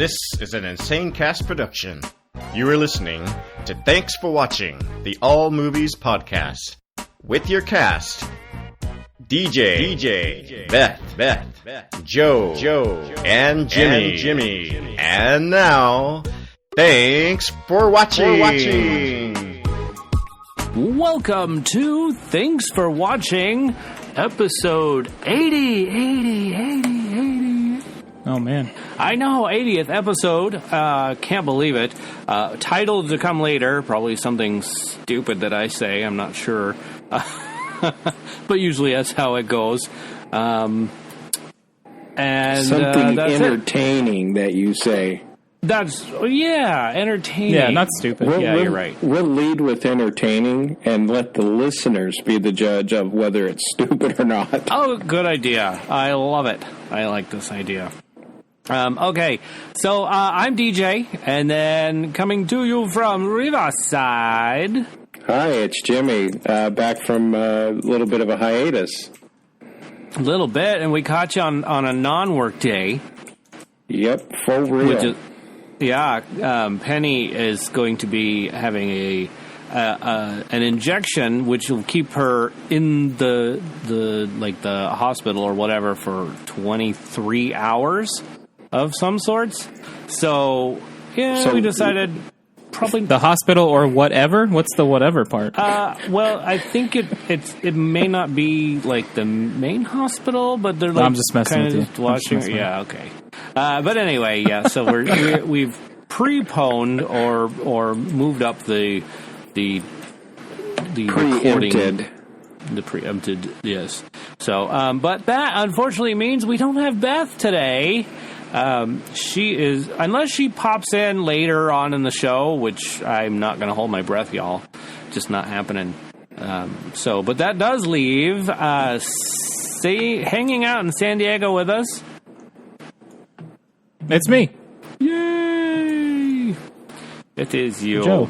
This is an Insane Cast production. You are listening to Thanks for Watching, the All Movies Podcast. With your cast, DJ, Beth, Joe, and Jimmy. And now, thanks for watching. Welcome to Thanks for Watching, episode 80. Oh, man. I know, 80th episode. Can't believe it. Title to come later. Probably something stupid that I say. I'm not sure. But usually that's how it goes. And something that's entertaining that you say. Entertaining. Yeah, not stupid. You're right. We'll lead with entertaining and let the listeners be the judge of whether it's stupid or not. Oh, good idea. I love it. I like this idea. Okay, so I'm DJ, and then coming to you from Riverside. Hi, it's Jimmy, back from a little bit of a hiatus. A little bit, and we caught you on a non-work day. Yep, for real. Penny is going to be having an injection, which will keep her in the hospital or whatever for 23 hours of some sorts. So we decided probably the hospital or whatever. What's the whatever part? Well, I think it may not be like the main hospital, but they're like I'm just messing kind with of you. watching. Yeah, okay. But anyway, yeah. So we've preponed or moved up the recording. The preempted, yes. So, but that unfortunately means we don't have Beth today. She is, unless she pops in later on in the show, which I'm not going to hold my breath, y'all. Just not happening. But that does leave, hanging out in San Diego with us. It's me. Yay! It is you. Joe.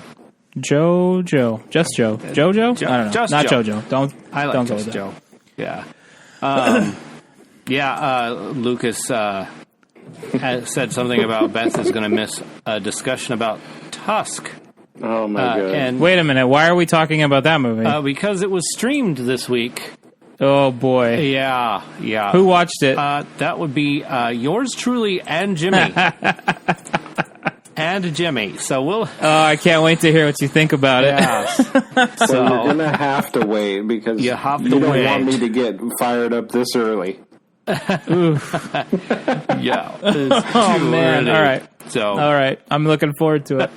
Just Joe. Jojo? I don't know. Just not Joe. Jojo. I like don't Just go Joe. Yeah. Lucas has said something about Beth is going to miss a discussion about Tusk. Oh, my God. And Wait a minute. Why are we talking about that movie? because it was streamed this week. Oh, boy. Yeah. Who watched it? That would be yours truly and Jimmy. And Jimmy. So we'll... I can't wait to hear what you think about it. So you're going to have to wait because you don't want me to get fired up this early. Yeah. Oh, man. Early. All right. I'm looking forward to it.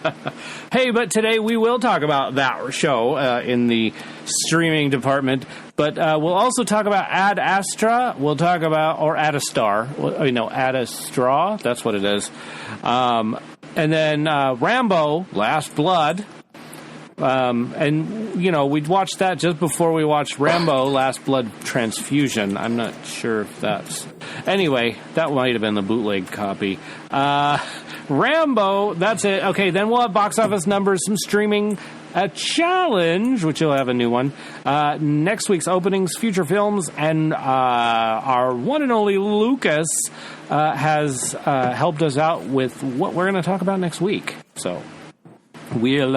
Hey, but today we will talk about that show in the streaming department. But we'll also talk about Ad Astra. We'll talk about, or Ad Astar. Ad Astra. That's what it is. And then Rambo, Last Blood. We'd watched that just before we watched Rambo, Last Blood Transfusion. I'm not sure if that's... Anyway, that might have been the bootleg copy. Rambo, that's it. Okay, then we'll have box office numbers, some streaming, a challenge, which will have a new one. Next week's openings, future films, and our one and only Lucas has helped us out with what we're going to talk about next week. So... We'll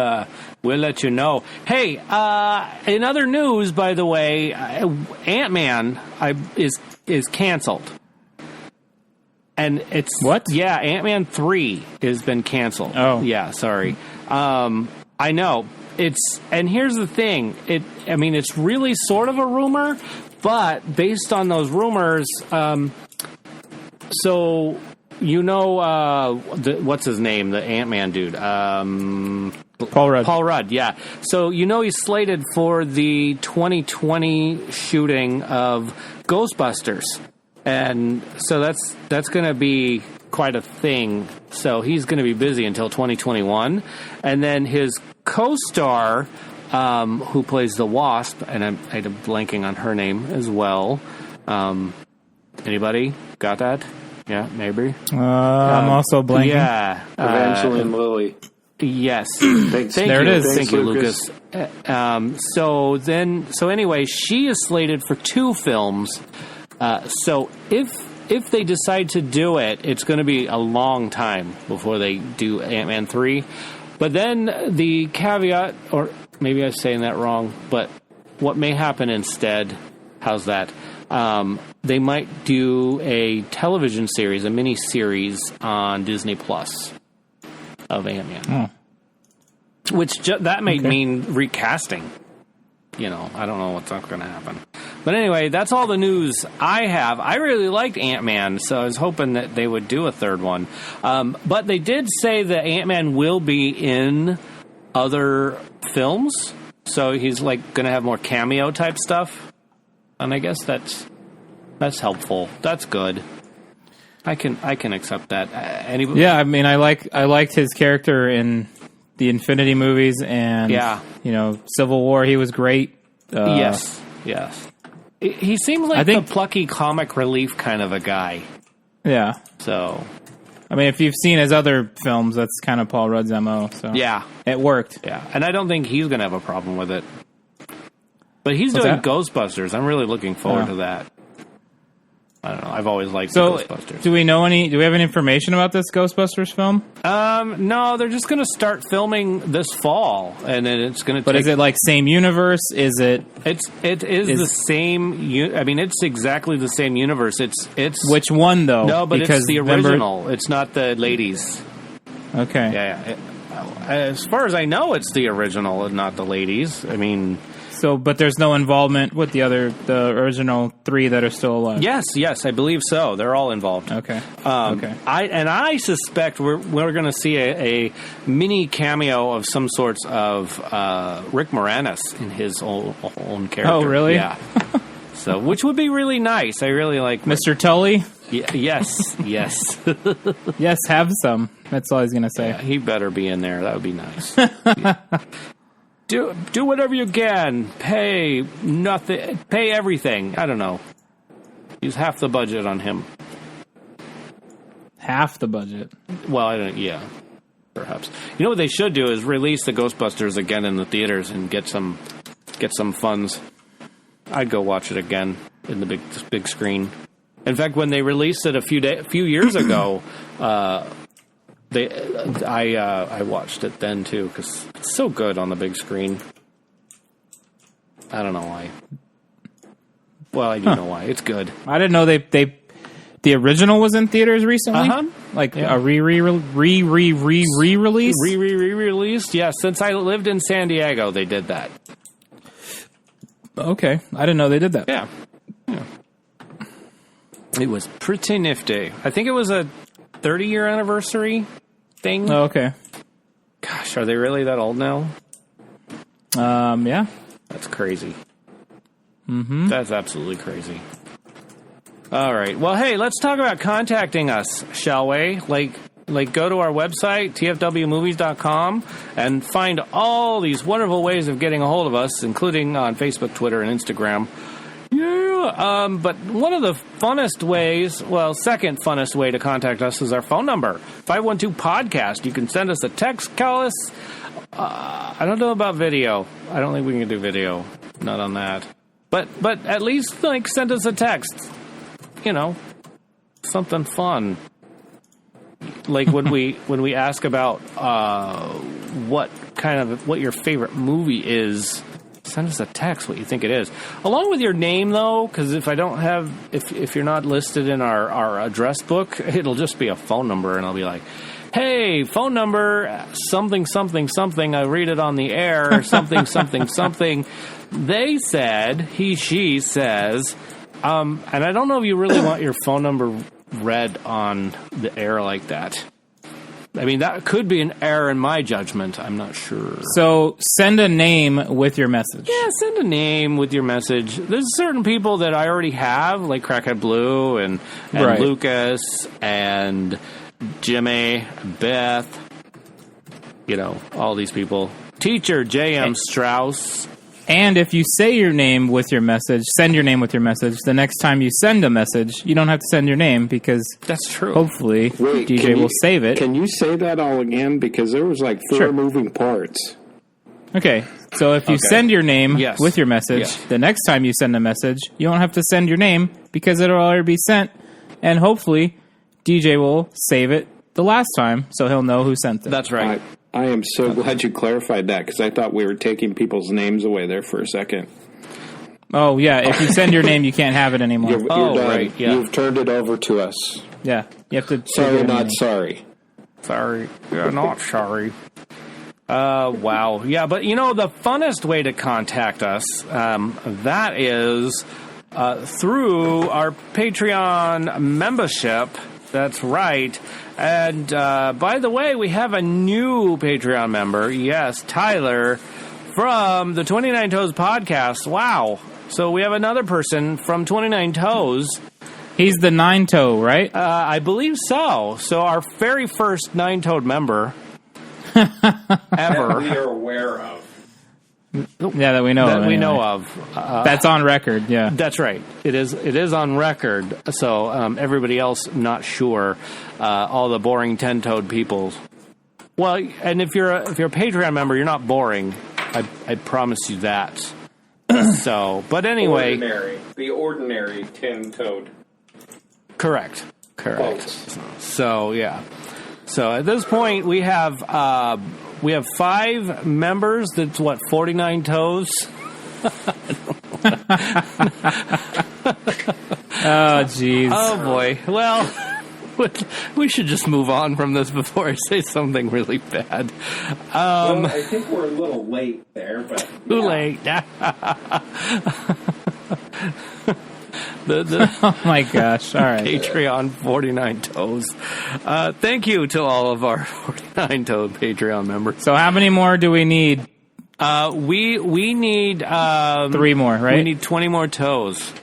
let you know. Hey, in other news, by the way, Ant-Man is canceled. And it's... What? Yeah, Ant-Man 3 has been canceled. Oh. Yeah, sorry. I know. And here's the thing. It's really sort of a rumor, but based on those rumors, what's his name? The Ant-Man dude. Paul Rudd. Paul Rudd, yeah. So he's slated for the 2020 shooting of Ghostbusters. And so that's going to be quite a thing. So he's going to be busy until 2021. And then his co-star, who plays the Wasp, and I'm blanking on her name as well. Anybody got that? Yeah, maybe. I'm also blanking. Yeah. Evangeline Lilly. Yes. Thank there you. it is. Thanks, Thank you, Lucas. So anyway, she is slated for 2 films. So if if they decide to do it, it's going to be a long time before they do Ant-Man 3. But then the caveat, or maybe I'm saying that wrong, but what may happen instead, how's that? They might do a television series, a mini-series on Disney Plus of Ant-Man. Oh. Which that may mean recasting. You know, I don't know what's going to happen. But anyway, that's all the news I have. I really liked Ant-Man, so I was hoping that they would do a third one. But they did say that Ant-Man will be in other films, so he's like going to have more cameo type stuff. And I guess that's helpful. That's good. I can accept that. Yeah, I mean, I liked his character in the Infinity movies, and Civil War. He was great. Yes. He seems like the plucky comic relief kind of a guy. Yeah. So, I mean, if you've seen his other films, that's kind of Paul Rudd's MO. So yeah, it worked. Yeah, and I don't think he's going to have a problem with it. But he's doing Ghostbusters. I'm really looking forward to that. I don't know. I've always liked Ghostbusters. Do we have any information about this Ghostbusters film? No, they're just going to start filming this fall, and then it's going to. But is it like same universe? Is it? It is the same. I mean, it's exactly the same universe. It's which one though? No, but it's the original. It's not the ladies. Okay. Yeah. As far as I know, it's the original and not the ladies. I mean. So, but there's no involvement with the original three that are still alive. Yes, I believe so. They're all involved. Okay. Okay. I suspect we're going to see a mini cameo of some sorts of Rick Moranis in his own character. Oh, really? Yeah. So, which would be really nice. I really like Mr. Tully. Yes. Yes, have some. That's all he's going to say. Yeah, he better be in there. That would be nice. Yeah. Do whatever you can. Pay nothing. Pay everything. I don't know. Use half the budget on him. Half the budget? Well, I don't. Yeah, perhaps. You know what they should do is release the Ghostbusters again in the theaters and get some funds. I'd go watch it again in the big screen. In fact, when they released it a few years ago. I watched it then too because it's so good on the big screen. I don't know why. Well, I do know why. It's good. I didn't know the original was in theaters recently. A re-release. Re-released. Yeah, since I lived in San Diego, they did that. Okay, I didn't know they did that. Yeah. It was pretty nifty. I think it was a 30-year anniversary thing. Oh, okay. Gosh, are they really that old now? Yeah. That's crazy. Mm-hmm. That's absolutely crazy. All right. Well, hey, let's talk about contacting us, shall we? Like go to our website, tfwmovies.com, and find all these wonderful ways of getting a hold of us, including on Facebook, Twitter, and Instagram. Yeah, but one of the funnest ways, second funnest way to contact us is our phone number, 512-PODCAST. You can send us a text, call us. I don't know about video. I don't think we can do video. Not on that. But at least, send us a text. You know, something fun. Like when we ask about what your favorite movie is. Send us a text what you think it is, along with your name though, because if you're not listed in our address book, it'll just be a phone number, and I'll be like, hey, phone number something something something. I read it on the air. Something something something. They said she says, and I don't know if you really want your phone number read on the air like that. I mean, that could be an error in my judgment. I'm not sure. So send a name with your message. Yeah, send a name with your message. There's certain people that I already have, like Crackhead Blue and right. Lucas and Jimmy, Beth, all these people. Teacher J.M. Strauss. And if you say your name with your message, send your name with your message, the next time you send a message, you don't have to send your name because that's true. Hopefully, DJ will save it. Can you say that all again? Because there was four moving parts. Okay, so if you send your name with your message, the next time you send a message, you don't have to send your name because it'll already be sent, And hopefully DJ will save it the last time so he'll know who sent it. That's right. I am so glad you clarified that because I thought we were taking people's names away there for a second. Oh, yeah. If you send your name, you can't have it anymore. You're done. Right. Yeah. You've turned it over to us. Yeah. You have to. Sorry, not sorry. Sorry. You're not sorry. Wow. Yeah, but the funnest way to contact us, that is through our Patreon membership. That's right. And by the way, we have a new Patreon member. Yes, Tyler from the 29 Toes podcast. Wow. So we have another person from 29 Toes. He's the 9-toe, right? I believe so. So our very first 9-toed member ever. That we are aware of. Yeah, that we know that of. We know of. That's on record, yeah. That's right. It is on record. So everybody else, not sure. All the boring 10-toed people. Well, and if you're a Patreon member, you're not boring. I promise you that. So, but anyway, the ordinary 10-toed. Correct. Folks. So yeah. So at this point, we have 5 members. That's 49 toes. Oh, jeez. Oh boy. Well, we should just move on from this before I say something really bad. Well, I think we're a little late there, but too late. Oh my gosh! All right, Patreon 49 toes. Thank you to all of our 49 toed Patreon members. So how many more do we need? We need 3 more, right? We need 20 more toes.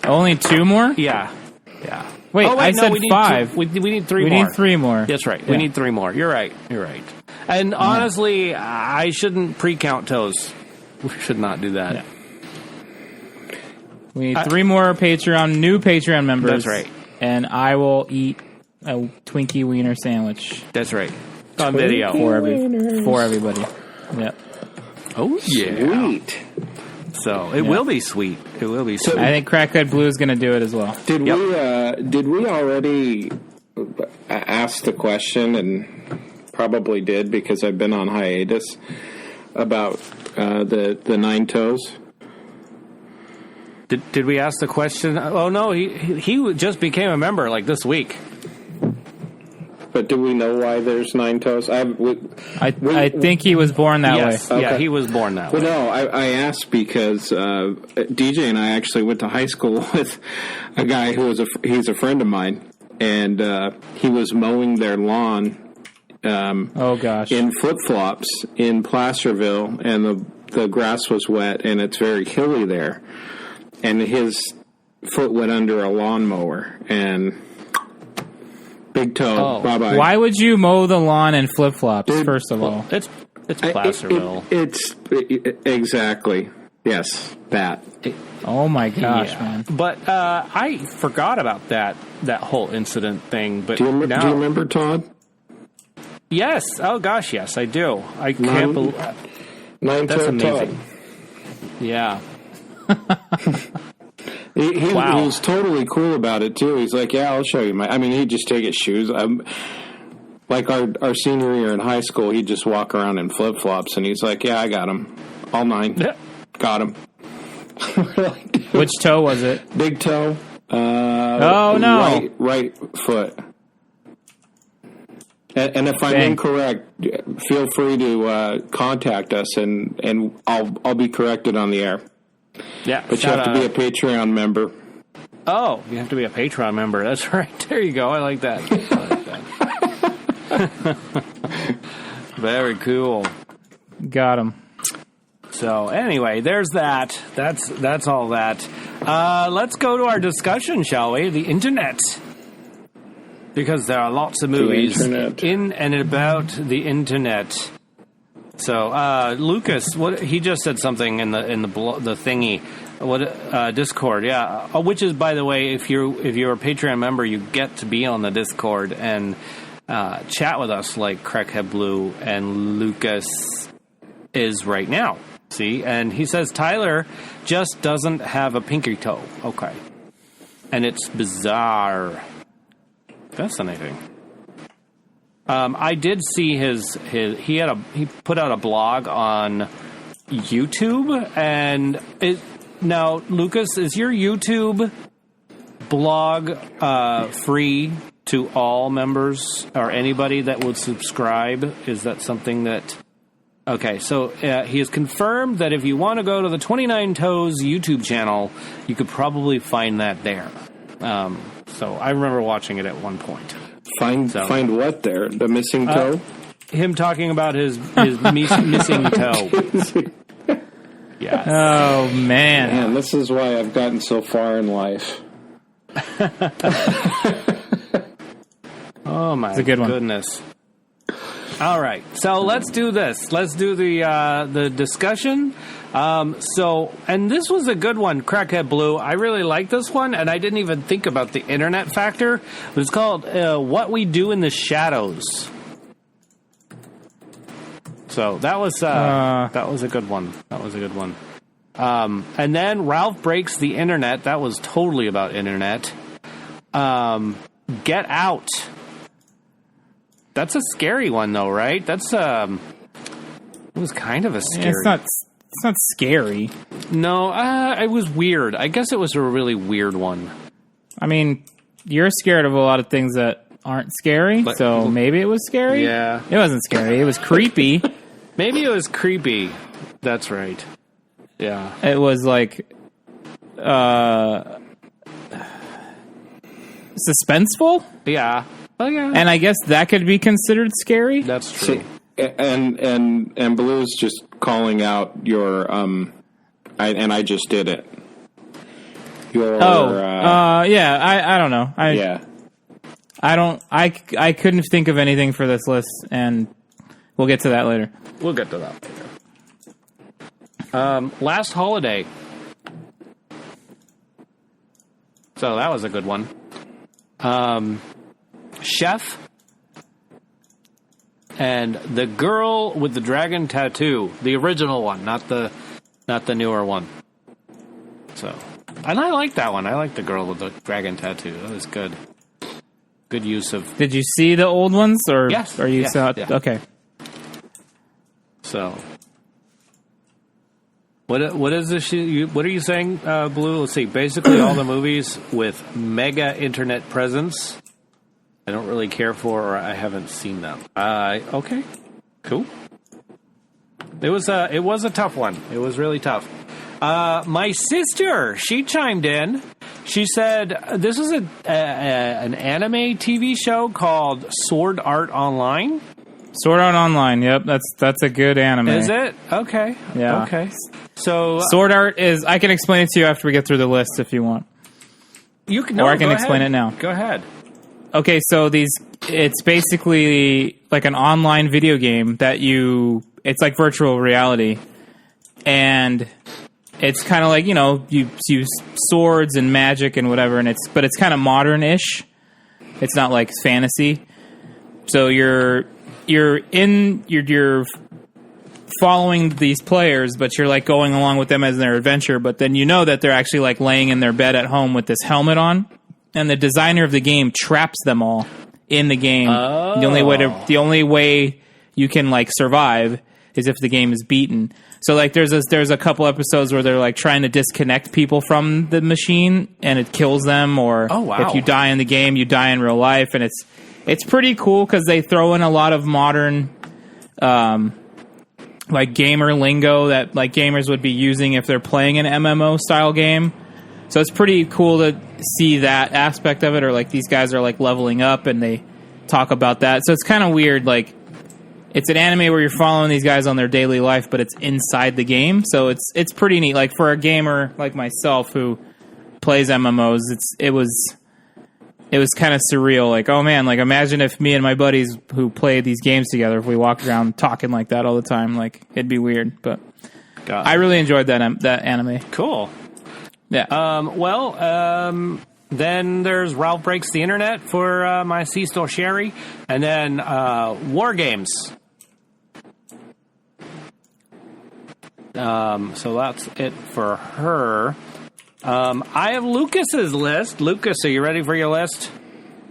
Only 2 more? Yeah. Wait, I said 5. We need 3 more. We need 3 more. That's right. Yeah. We need 3 more. You're right. And honestly, I shouldn't pre-count toes. We should not do that. Yeah. We need 3 more new Patreon members. That's right. And I will eat a Twinkie Wiener sandwich. That's right. On video. For everybody. Yep. Oh, yeah. Sweet. So it will be sweet. It will be sweet. I think Crackhead Blue is going to do it as well. Did we already ask the question, and probably did because I've been on hiatus, about the 9 toes? Did we ask the question? Oh no, he just became a member like this week. But do we know why there's 9 toes? I think he was born that way. Okay. Yeah, he was born that way. Well, no, I asked because DJ and I actually went to high school with a guy who he's a friend of mine, and he was mowing their lawn. Oh gosh! In flip-flops in Placerville, and the grass was wet, and it's very hilly there, and his foot went under a lawnmower, and big toe. Bye bye. Why would you mow the lawn in flip-flops? First of all, it's Placerville. It's exactly yes that. Oh my gosh, man! But I forgot about that whole incident thing. But do you remember Todd? Yes. Oh gosh, yes, I do. I can't believe that's amazing. Todd. Yeah. He was totally cool about it too. He's like, "Yeah, I'll show you." He'd just take his shoes. Like our senior year in high school, he'd just walk around in flip flops, and he's like, "Yeah, I got him, all 9, got him." Which toe was it? Big toe. Oh no! Right foot. And if I'm incorrect, feel free to contact us, and I'll be corrected on the air. Yeah, but you have to be a Patreon member. Oh, you have to be a Patreon member. That's right. There you go. I like that. Very cool. Got him. So anyway, there's that. That's all that. Let's go to our discussion, shall we? The internet. Because there are lots of movies in and about the internet. So, Lucas, he just said something in the thingy, Discord, yeah. Which is, by the way, if you're a Patreon member, you get to be on the Discord and chat with us like Crackhead Blue and Lucas is right now. See, and he says Tyler just doesn't have a pinky toe. Okay. and it's bizarre. Fascinating. I did see he put out a blog on YouTube, and now, Lucas, is your YouTube blog free to all members or anybody that would subscribe? Is that something that... Okay, so he has confirmed that if you want to go to the 29 Toes YouTube channel, you could probably find that there. So I remember watching it at one point. Find what there? The missing toe? Him talking about his missing toe. Yeah. Oh, man. This is why I've gotten so far in life. Oh, my It's a good one. goodness. All right, so let's do this. Let's do the discussion. And this was a good one, Crackhead Blue. I really like this one, and I didn't even think about the internet factor. But it's called What We Do in the Shadows. So that was a good one. That was a good one. And then Ralph Breaks the Internet. That was totally about internet. Get Out. That's a scary one, though, right? That's it was kind of a scary. It's not scary. No, it was weird. I guess it was a really weird one. I mean, you're scared of a lot of things that aren't scary, so maybe it was scary. Yeah, it wasn't scary. It was creepy. Maybe it was creepy. That's right. Yeah, it was like suspenseful. Yeah. Oh, yeah. And I guess that could be considered scary. That's true. See, and Blue's just calling out your I just did it. Yeah. I don't know. I couldn't think of anything for this list, and we'll get to that later. We'll get to that later. Last Holiday. So that was a good one. Chef and The Girl with the Dragon Tattoo, the original one, not the newer one. So, and I like that one. I like The Girl with the Dragon Tattoo. That was good. Good use of. Did you see the old ones, or yes? Are you Yeah. Okay? So, what is this? What are you saying, Blue? Let's see. Basically, all the movies with mega internet presence. I don't really care for, or I haven't seen them. Okay, cool. It was a tough one. It was really tough. My sister, she chimed in. She said this is an anime TV show called Sword Art Online. Sword Art Online. Yep, that's a good anime. Is it? Okay. Yeah. Okay. So Sword Art is. I can explain it to you after we get through the list if you want. You can. Or I can explain it now. Go ahead. Okay, so it's basically like an online video game that it's like virtual reality. And it's kind of like, you use swords and magic and whatever, but it's kind of modern-ish. It's not like fantasy. So you're following these players, but you're like going along with them as their adventure, but then you know that they're actually like laying in their bed at home with this helmet on. And the designer of the game traps them all in the game. Oh. The only way you can like survive is if the game is beaten. So like there's a couple episodes where they're like trying to disconnect people from the machine and it kills them, or if you die in the game, you die in real life, and it's pretty cool because they throw in a lot of modern like gamer lingo that like gamers would be using if they're playing an MMO style game. So it's pretty cool to see that aspect of it, or like these guys are like leveling up and they talk about that. So it's kind of weird. Like it's an anime where you're following these guys on their daily life, but it's inside the game. So it's pretty neat. Like for a gamer like myself who plays MMOs, it was kind of surreal. Like, oh man, like imagine if me and my buddies who play these games together, if we walked around talking like that all the time, like it'd be weird. But I really enjoyed that anime. Cool. Yeah. Then there's Ralph Breaks the Internet for my sister Sherry, and then War Games. So that's it for her. I have Lucas's list. Lucas, are you ready for your list?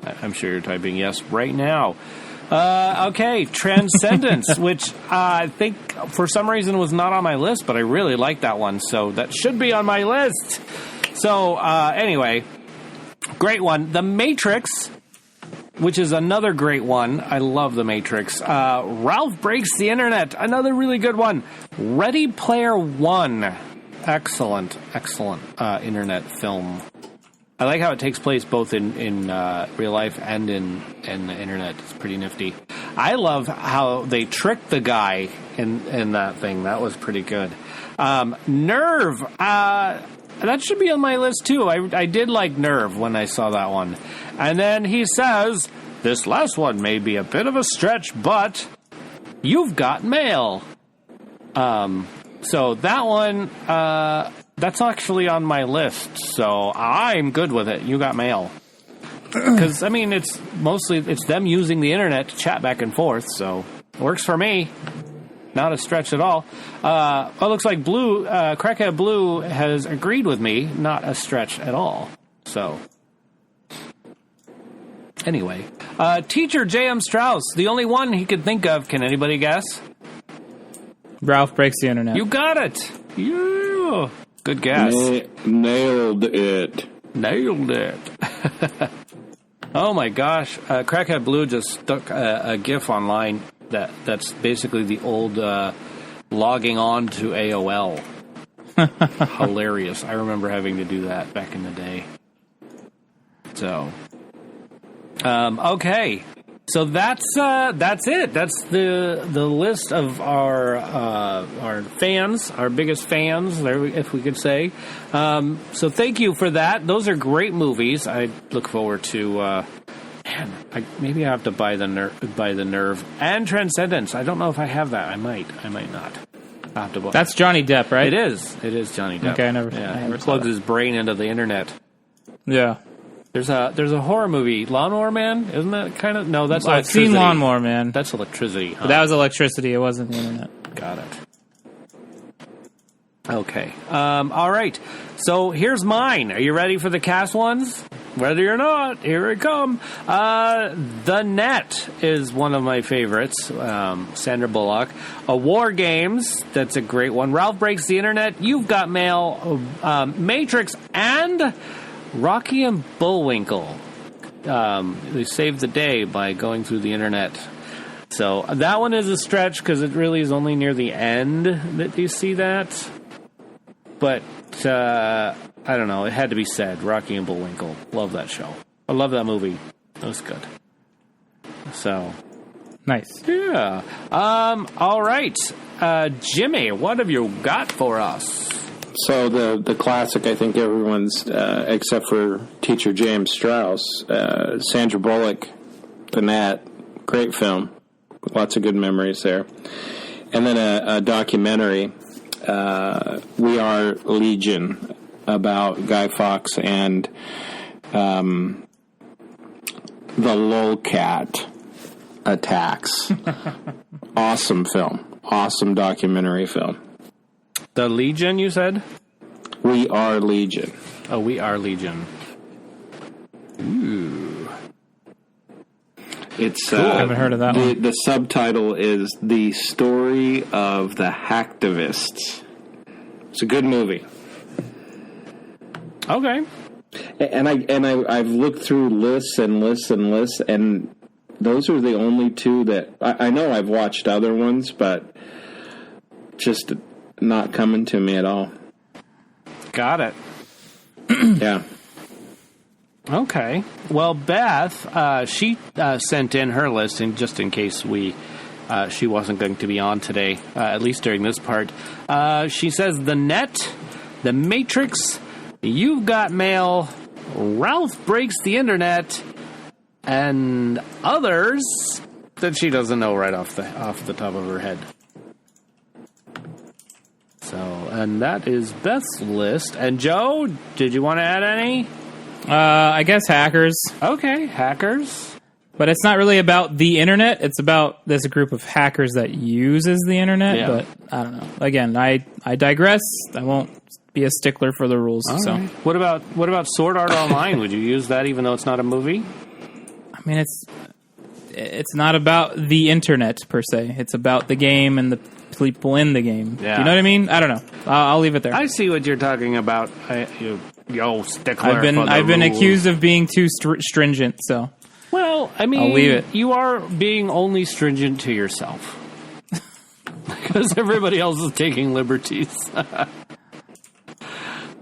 I'm sure you're typing yes right now. Okay, Transcendence, which I think for some reason was not on my list, but I really like that one, so that should be on my list. So, anyway, great one. The Matrix, which is another great one. I love The Matrix. Ralph Breaks the Internet, another really good one. Ready Player One, excellent internet film. I like how it takes place both in real life and in the internet. It's pretty nifty. I love how they tricked the guy in that thing. That was pretty good. Nerve. That should be on my list, too. I did like Nerve when I saw that one. And then he says, this last one may be a bit of a stretch, but You've Got Mail. So that one... that's actually on my list, so I'm good with it. You Got Mail. Because, I mean, it's them using the internet to chat back and forth, so it works for me. Not a stretch at all. It looks like Crackhead Blue has agreed with me. Not a stretch at all. So, anyway. Teacher J.M. Strauss, the only one he could think of. Can anybody guess? Ralph Breaks the Internet. You got it. Yeah. Good guess. Nailed it. Oh my gosh. Crackhead Blue just stuck a GIF online that's basically the old logging on to AOL. Hilarious. I remember having to do that back in the day. So, okay. So that's it. That's the list of our fans, our biggest fans, if we could say. So thank you for that. Those are great movies. I look forward to. Maybe I have to buy the Nerve and Transcendence. I don't know if I have that. I might not. I have to buy. That's Johnny Depp, right? It is Johnny Depp. Okay, I never he plugs his brain into the internet. Yeah. There's a horror movie, Lawnmower Man. Isn't that kind of? No, that's I've Electricity. seen Lawnmower Man. That's Electricity. Huh? But that was Electricity. It wasn't the internet. Got it. Okay. All right. So here's mine. Are you ready for the cast ones? Ready or not, here it come. The Net is one of my favorites. Sandra Bullock. War Games. That's a great one. Ralph Breaks the Internet. You've Got Mail. Matrix and Rocky and Bullwinkle. They saved the day by going through the internet. So that one is a stretch because it really is only near the end that you see that. But I don't know. It had to be said. Rocky and Bullwinkle. Love that show. I love that movie. It was good. So nice. Yeah. All right. Jimmy, what have you got for us? So the classic, I think everyone's, except for Teacher James Strauss, Sandra Bullock, The Net, great film, lots of good memories there. And then a documentary, We Are Legion, about Guy Fawkes and the Lolcat attacks. Awesome film, awesome documentary film. The Legion, you said? We Are Legion. Oh, We Are Legion. Ooh. It's cool. I haven't heard of that one. The subtitle is The Story of the Hacktivists. It's a good movie. Okay. And I've looked through lists and lists and lists, and those are the only two that I know I've watched other ones, but just not coming to me at all. Got it. Yeah. Okay. Well, Beth, she sent in her list, and just in case she wasn't going to be on today, at least during this part. She says The Net, The Matrix, You've Got Mail, Ralph Breaks the Internet, and others that she doesn't know right off the top of her head. So, and that is Beth's list. And Joe, did you want to add any? I guess Hackers. Okay, Hackers. But it's not really about the internet. It's about this group of hackers that uses the internet. Yeah. But I don't know. Again, I digress. I won't be a stickler for the rules. All so right. What about Sword Art Online? Would you use that even though it's not a movie? I mean, it's not about the internet per se. It's about the game and the people in the game. Yeah. You know what I mean? I don't know. I'll leave it there. I see what you're talking about. Yo, stickler. I've been accused of being too stringent. So. Well, I mean, I'll leave it. You are being only stringent to yourself. Because everybody else is taking liberties.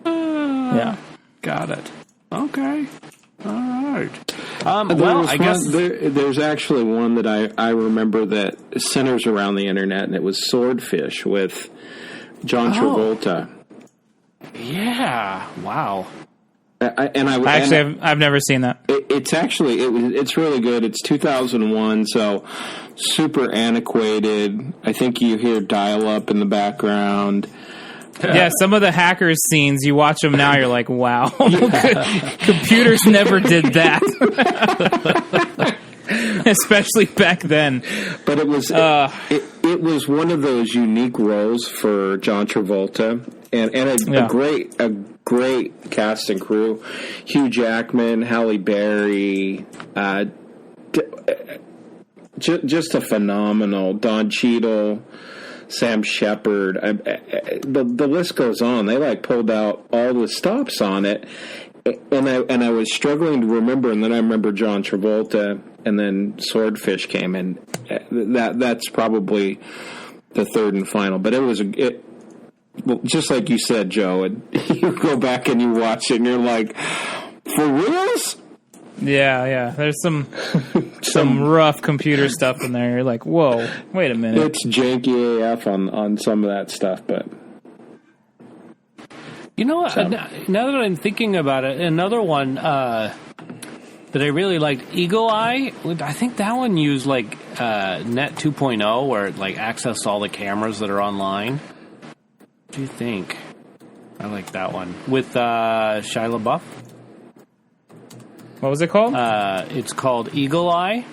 Yeah. Got it. Okay. All right. Well, I guess... There's actually one that I remember that centers around the internet, and it was Swordfish with John Travolta. Yeah. Wow. I've never seen that. It's really good. It's 2001, so super antiquated. I think you hear dial-up in the background. Yeah, some of the hackers scenes, you watch them now, you're like, wow. Computers never did that. Especially back then. But it was it was one of those unique roles for John Travolta, and a great cast and crew. Hugh Jackman, Halle Berry, just a phenomenal Don Cheadle, Sam Shepard. The list goes on. They pulled out all the stops on it, and I was struggling to remember. And then I remember John Travolta, and then Swordfish came, and that's probably the third and final. But well, just like you said, Joe, and you go back and you watch it, and you're like, for reals? Yeah. There's some rough computer stuff in there. You're like, whoa, wait a minute. It's janky AF on some of that stuff, but... You know what? So. Now that I'm thinking about it, another one that I really liked, Eagle Eye. I think that one used Net 2.0, where it accessed all the cameras that are online. What do you think? I like that one with Shia LaBeouf. What was it called? It's called Eagle Eye.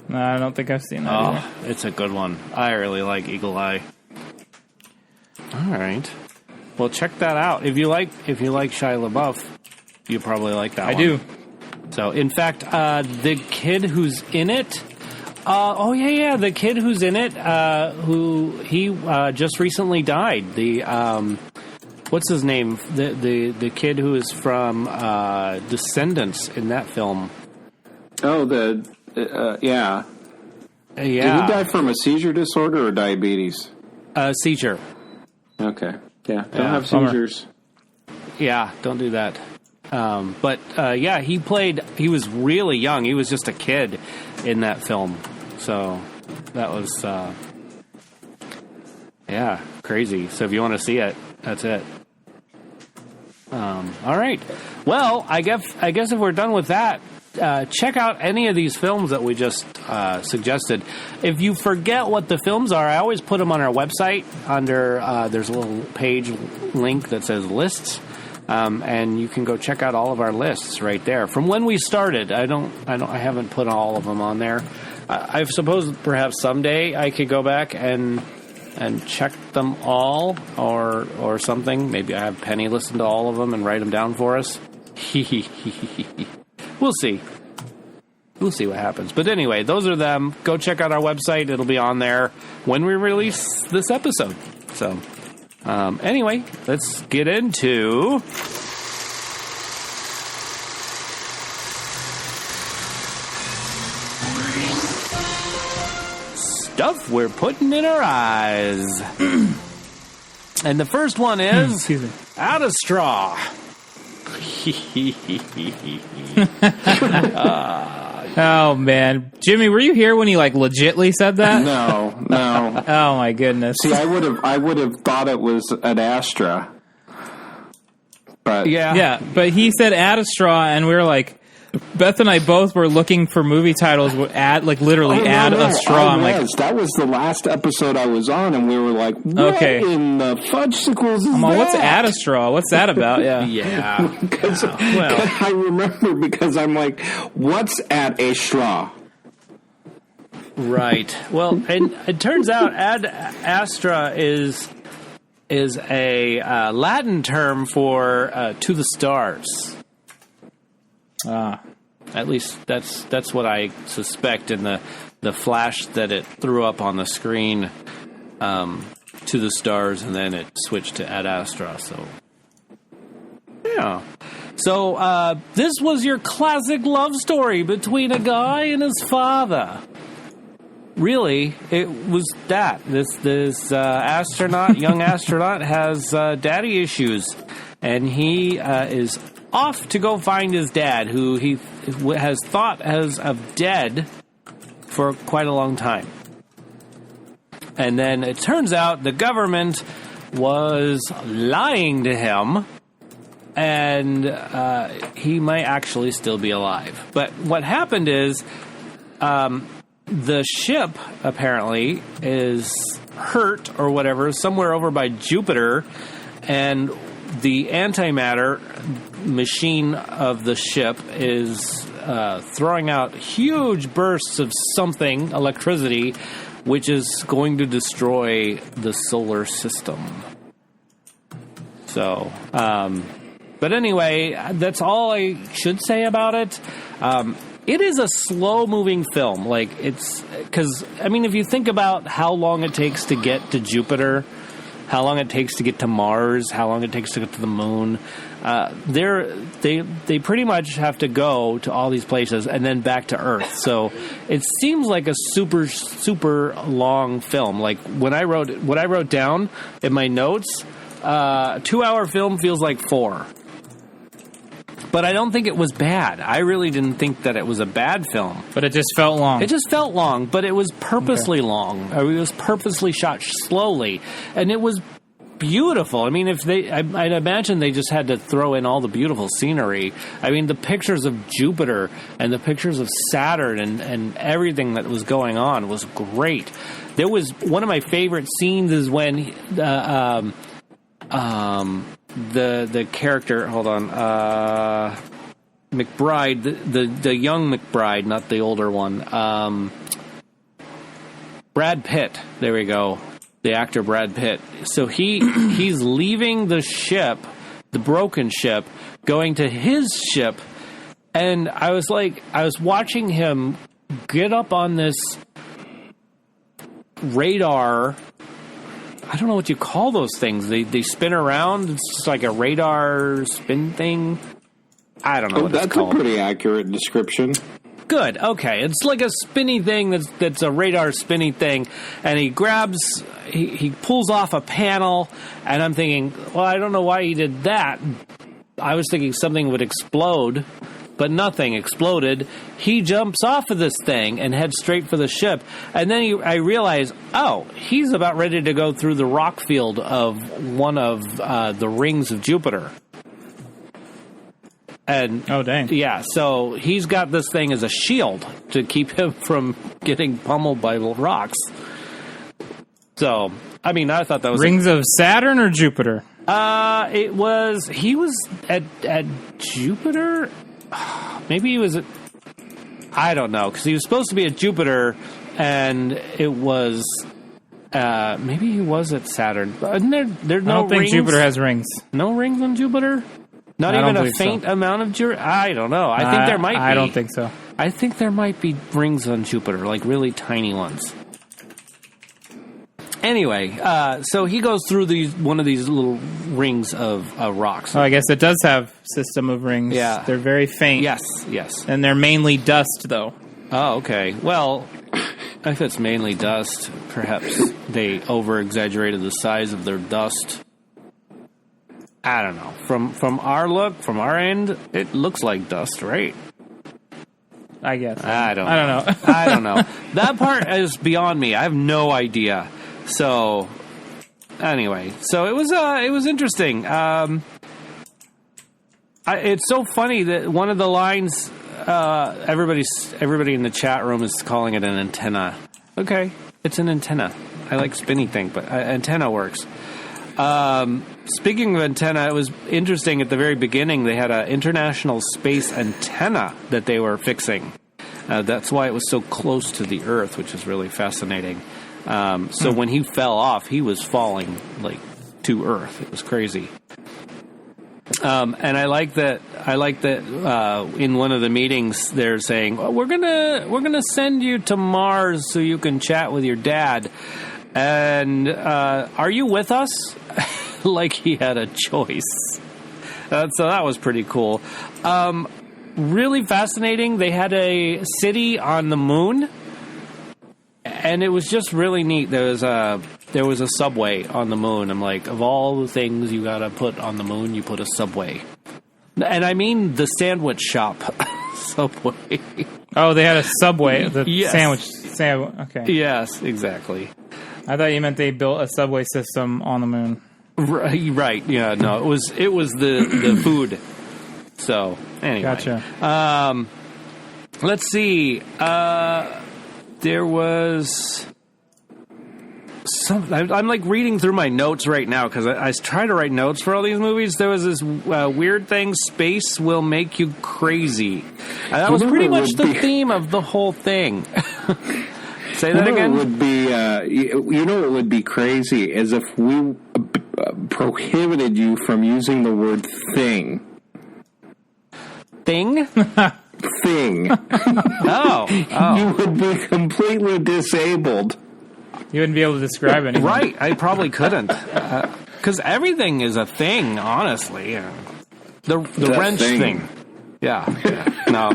No, I don't think I've seen that either. It's a good one. I really like Eagle Eye. All right. Well, check that out. If you like Shia LaBeouf, you probably like that one. I do. So, in fact, the kid who's in it... the kid who's in it, he just recently died. What's his name? The kid who is from Descendants in that film. Oh, yeah. Did he die from a seizure disorder or diabetes? Seizure. Okay. Yeah, don't have seizures. Yeah, don't do that. He was really young. He was just a kid in that film. So that was, crazy. So if you want to see it, that's it. All right. Well, I guess if we're done with that, check out any of these films that we just suggested. If you forget what the films are, I always put them on our website under, there's a little page link that says lists. And you can go check out all of our lists right there from when we started. I haven't put all of them on there. I suppose perhaps someday I could go back and check them all or something. Maybe I have Penny listen to all of them and write them down for us. We'll see. We'll see what happens. But anyway, those are them. Go check out our website. It'll be on there when we release this episode. So, anyway, let's get into... stuff we're putting in our eyes. And the first one is Out of Straw. Oh man, Jimmy, were you here when he legitly said that? No. Oh my goodness. See, I would have thought it was an Astra. But yeah, but he said add a straw, and we were like, Beth and I both were looking for movie titles would add literally add a straw. That was the last episode I was on, and we were like, what in the fudgesicles is that? What's add a straw? What's that about? Yeah. I remember because I'm like, what's at a straw? Right. Well, and it turns out Astra is a Latin term for to the stars. At least that's what I suspect in the flash that it threw up on the screen, to the stars, and then it switched to Ad Astra. So, yeah. So this was your classic love story between a guy and his father. Really, it was that. This young astronaut, has daddy issues, and he is off to go find his dad, who he has thought of dead for quite a long time. And then it turns out the government was lying to him, and he might actually still be alive. But what happened is the ship apparently is hurt or whatever somewhere over by Jupiter, and the antimatter machine of the ship is throwing out huge bursts of something, electricity, which is going to destroy the solar system. So, but anyway, that's all I should say about it. It is a slow-moving film. Like, it's... Because, I mean, if you think about how long it takes to get to Jupiter, how long it takes to get to Mars, how long it takes to get to the moon, they pretty much have to go to all these places and then back to Earth. So it seems like a super, super long film. Like, what I wrote down in my notes, 2-hour film feels like 4. But I don't think it was bad. I really didn't think that it was a bad film. But it just felt long. It just felt long, but it was purposely long. It was purposely shot slowly. And it was beautiful. I mean, I'd imagine they just had to throw in all the beautiful scenery. I mean, the pictures of Jupiter and the pictures of Saturn and everything that was going on was great. There was one of my favorite scenes is when the character, hold on, McBride, the young McBride, not the older one, Brad Pitt, there we go, the actor Brad Pitt. So he's leaving the ship, the broken ship, going to his ship, and I was watching him get up on this radar. I don't know what you call those things. They spin around. It's just like a radar spin thing. I don't know what it's called. That's a pretty accurate description. Good. Okay. It's like a spinny thing that's a radar spinny thing. And he pulls off a panel, and I'm thinking, well, I don't know why he did that. I was thinking something would explode, but nothing exploded. He jumps off of this thing and heads straight for the ship. And then I realize, oh, he's about ready to go through the rock field of one of the rings of Jupiter. And oh, dang. Yeah, so he's got this thing as a shield to keep him from getting pummeled by rocks. So, I mean, I thought that was... Rings of Saturn or Jupiter? He was at Jupiter... Maybe he was at... I don't know, because he was supposed to be at Jupiter, and it was... maybe he was at Saturn. Isn't there no rings? I don't think Jupiter has rings. No rings on Jupiter? Not even a faint amount of Jupiter? I don't know. I think there might be. I don't think so. I think there might be rings on Jupiter, like really tiny ones. Anyway, so he goes through one of these little rings of rocks. Oh, I guess it does have system of rings. Yeah. They're very faint. Yes. And they're mainly dust, though. Oh, okay. Well, if it's mainly dust, perhaps they over-exaggerated the size of their dust. I don't know. From our end, it looks like dust, right? I guess. I don't know. I don't know. That part is beyond me. I have no idea. So, anyway, so it was interesting. It's so funny that one of the lines, everybody in the chat room is calling it an antenna. Okay, it's an antenna. I like spinny thing, but antenna works. Speaking of antenna, it was interesting at the very beginning. They had an International Space Antenna that they were fixing. That's why it was so close to the Earth, which is really fascinating. So when he fell off, he was falling like to Earth. It was crazy. And I like that. In one of the meetings, they're saying, oh, "We're gonna send you to Mars so you can chat with your dad." And are you with us? Like he had a choice. So that was pretty cool. Really fascinating. They had a city on the moon, and it was just really neat. There was a subway on the moon. I'm like, of all the things you gotta put on the moon, you put a subway. And I mean the sandwich shop subway. Oh, they had a subway. The Yes. sandwich. Okay. Yes, exactly. I thought you meant they built a subway system on the moon. Right. Yeah. No, it was the food. So anyway, Gotcha. Let's see. There was some. I'm like reading through my notes right now because I try to write notes for all these movies. There was this weird thing: space will make you crazy. And that was pretty much the theme of the whole thing. Say that again. It would be, it would be crazy is if we prohibited you from using the word thing. Thing? Thing. Oh. You would be completely disabled. You wouldn't be able to describe anything. Right. I probably couldn't. Because everything is a thing, honestly. The wrench thing. Yeah. No.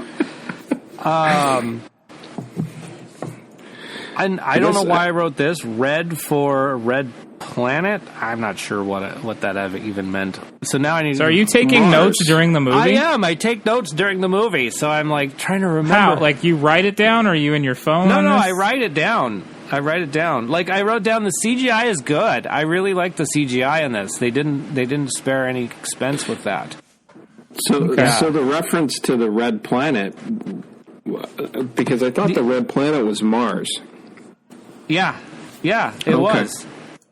And I don't know why I wrote this. Red for Red Planet? I'm not sure what that even meant. So now I need So are you taking notes during the movie? I am. I take notes during the movie. So I'm like trying to remember. How? Like you write it down or are you in your phone? No, on this? I write it down. Like I wrote down the CGI is good. I really like the CGI in this. They didn't spare any expense with that. So the reference to the Red Planet, because I thought the Red Planet was Mars. Yeah, it was.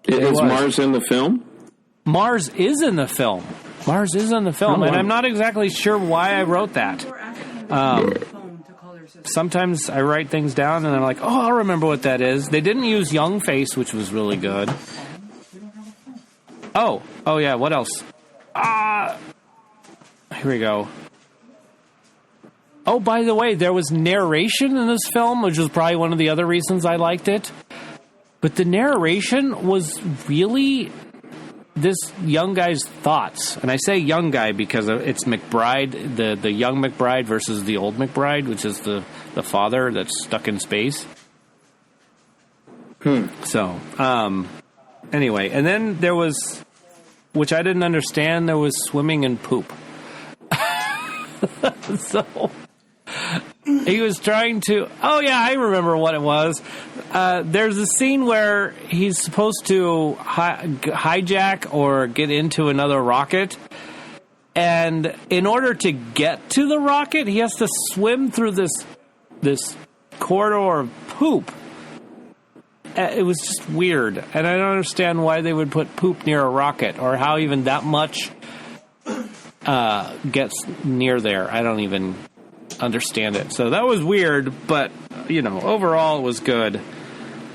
Is Mars in the film? Mars is in the film. And I'm not exactly sure why I wrote that. Sometimes I write things down and I'm like, oh, I'll remember what that is. They didn't use young face, which was really good. Oh yeah, what else? Here we go. Oh, by the way, there was narration in this film, which was probably one of the other reasons I liked it. But the narration was really this young guy's thoughts. And I say young guy because it's McBride, the young McBride versus the old McBride, which is the father that's stuck in space. So, anyway, and then there was, which I didn't understand, there was swimming and poop. So he was trying to... Oh, yeah, I remember what it was. There's a scene where he's supposed to hijack or get into another rocket. And in order to get to the rocket, he has to swim through this corridor of poop. It was just weird. And I don't understand why they would put poop near a rocket or how even that much gets near there. I don't even understand it. So that was weird, but overall it was good.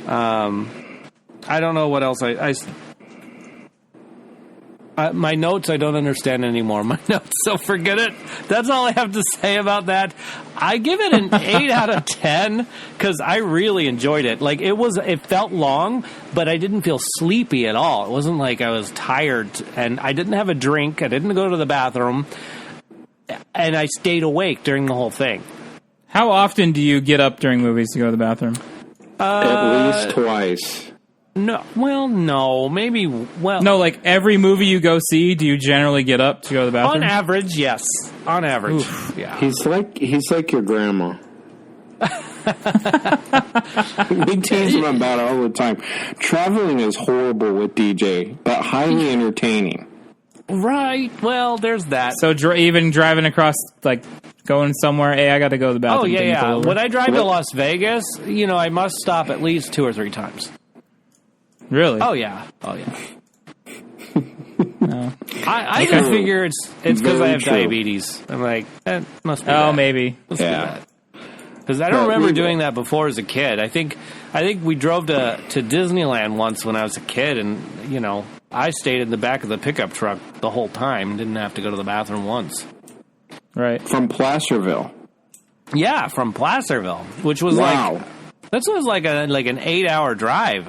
I don't know what else my notes I don't understand anymore. My notes, so forget it. That's all I have to say about that. I give it an 8 out of 10 because I really enjoyed it. Like it felt long, but I didn't feel sleepy at all. It wasn't like I was tired, and I didn't have a drink. I didn't go to the bathroom, and I stayed awake during the whole thing. How often do you get up during movies to go to the bathroom? At least twice. No, maybe. No, like every movie you go see, do you generally get up to go to the bathroom? On average, yes. On average, yeah. He's like your grandma. We tease him about it all the time. Traveling is horrible with DJ, but highly entertaining. Right. Well, there's that. So even driving across, like going somewhere, hey, I got to go to the bathroom. Oh yeah. When I drive to Las Vegas, I must stop at least 2 or 3 times. Really? Oh yeah. No. I just figure it's because I have diabetes. I'm like, must be. Oh, that. maybe. Must be that. Because I don't remember doing that before as a kid. I think we drove to Disneyland once when I was a kid, and, I stayed in the back of the pickup truck the whole time. Didn't have to go to the bathroom once. Right. From Placerville. Yeah, from Placerville, which was this was like an 8-hour drive.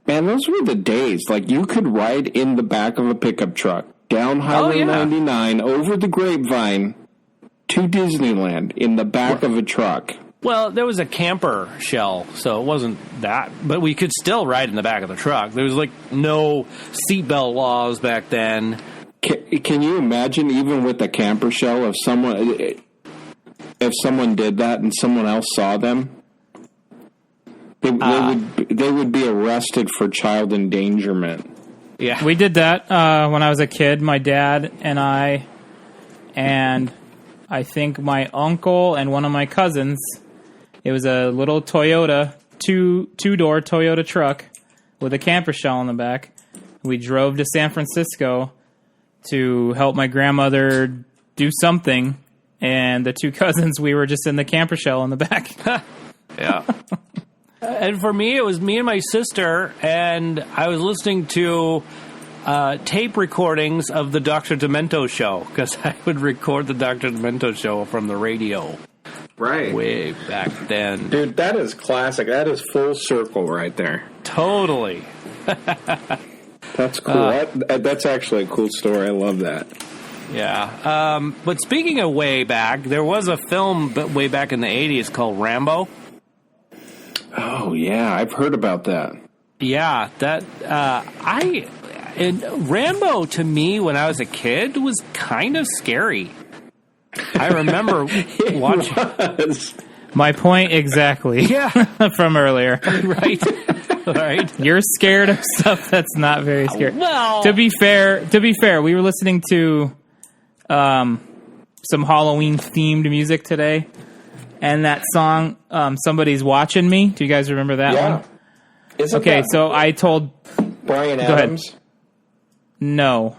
Man, those were the days. Like, you could ride in the back of a pickup truck, down Highway 99, over the Grapevine, to Disneyland in the back of a truck. Well, there was a camper shell, so it wasn't that. But we could still ride in the back of the truck. There was, no seatbelt laws back then. Can you imagine, even with a camper shell, if someone did that and someone else saw them? They would be arrested for child endangerment. Yeah. We did that when I was a kid. My dad and I think my uncle and one of my cousins. It was a little Toyota, two-door Toyota truck with a camper shell in the back. We drove to San Francisco to help my grandmother do something, and the two cousins, we were just in the camper shell in the back. Yeah. And for me, it was me and my sister, and I was listening to tape recordings of the Dr. Demento show, because I would record the Dr. Demento show from the radio. Right. Way back then. Dude, that is classic. That is full circle right there. Totally. That's cool. That's actually a cool story. I love that. Yeah. But speaking of way back, there was a film way back in the 80s called Rambo. Oh, yeah. I've heard about that. Yeah. Rambo, to me, when I was a kid, was kind of scary. I remember watching. My point exactly. Yeah. From earlier. Right. You're scared of stuff that's not very scary. Well, to be fair, we were listening to some Halloween themed music today, and that song, Somebody's Watching Me. Do you guys remember that one? Okay, so I told Brian Adams. Go ahead. No.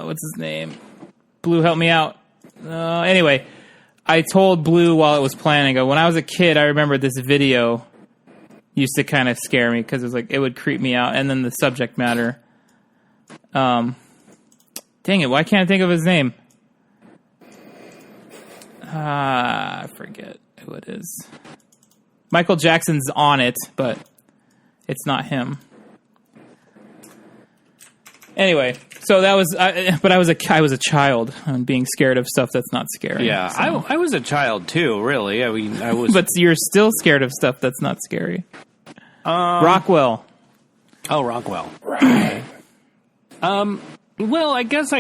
What's his name? Blue, help me out. Anyway, I told Blue while it was playing, I go, when I was a kid, I remember this video used to kind of scare me because it was like, it would creep me out. And then the subject matter. Dang it, why can't I think of his name? I forget who it is. Michael Jackson's on it, but it's not him. Anyway, so that was, but I was a child and being scared of stuff that's not scary. Yeah, so. I was a child too, really. I mean, I was. But you're still scared of stuff that's not scary. Rockwell. Oh, Rockwell. Right. Well, I guess.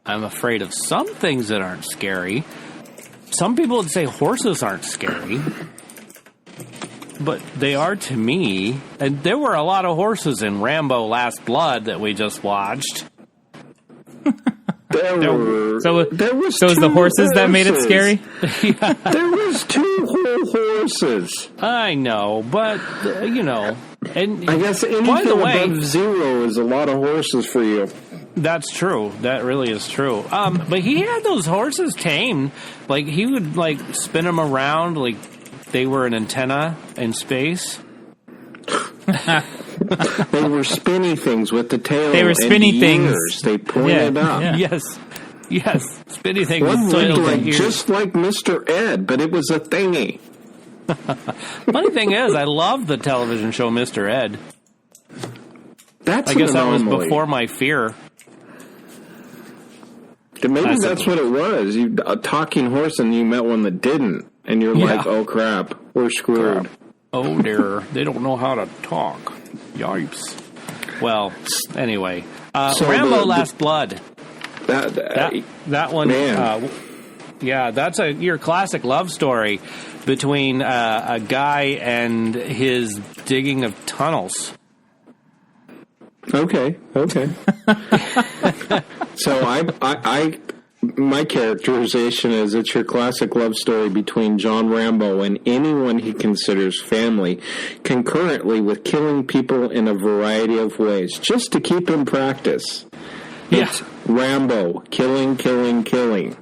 I'm afraid of some things that aren't scary. Some people would say horses aren't scary. But they are to me. And there were a lot of horses in Rambo Last Blood that we just watched. There was the horses that made it scary? Yeah. There was 2 whole horses. I know, but, And I guess anything above 0 is a lot of horses for you. That's true. That really is true. But he had those horses tamed. Like, he would, spin them around like they were an antenna in space. They were spinny things with the tail. They were spinny things. They pointed up. Yeah. Yes. Spinny things. One looked just like Mr. Ed, but it was a thingy. Funny thing is, I love the television show Mr. Ed. I guess that was before my fear. Maybe that's what it was. A talking horse, and you met one that didn't. And you're like, oh, crap, we're screwed. Crap. Oh, dear, they don't know how to talk. Yipes. Well, anyway. Rambo Last Blood. That one, man. That's your classic love story between a guy and his digging of tunnels. Okay. So my characterization is it's your classic love story between John Rambo and anyone he considers family, concurrently with killing people in a variety of ways, just to keep in practice. It's Rambo. Killing, killing, killing.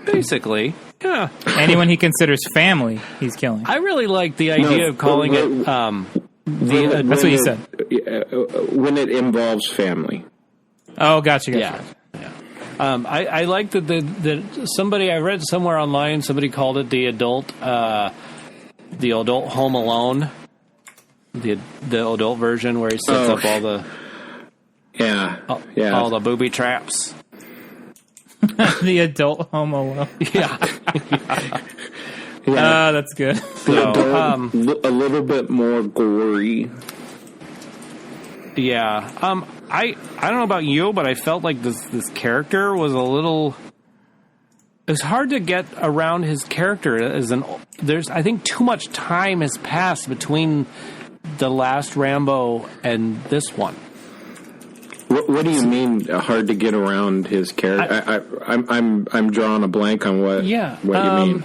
Basically, yeah. Anyone he considers family, he's killing. I really like the idea of calling it. That's what you said. When it involves family. Oh, gotcha. Yeah. I like that somebody I read somewhere online. Somebody called it the adult Home Alone, the adult version where he sets up all the all the booby traps. The adult Home Alone. Yeah. That's good. So, a little bit more gory. Yeah. I don't know about you, but I felt like this character was a little. It was hard to get around his character I think too much time has passed between the last Rambo and this one. What do you mean hard to get around his character? I'm drawing a blank on what you mean.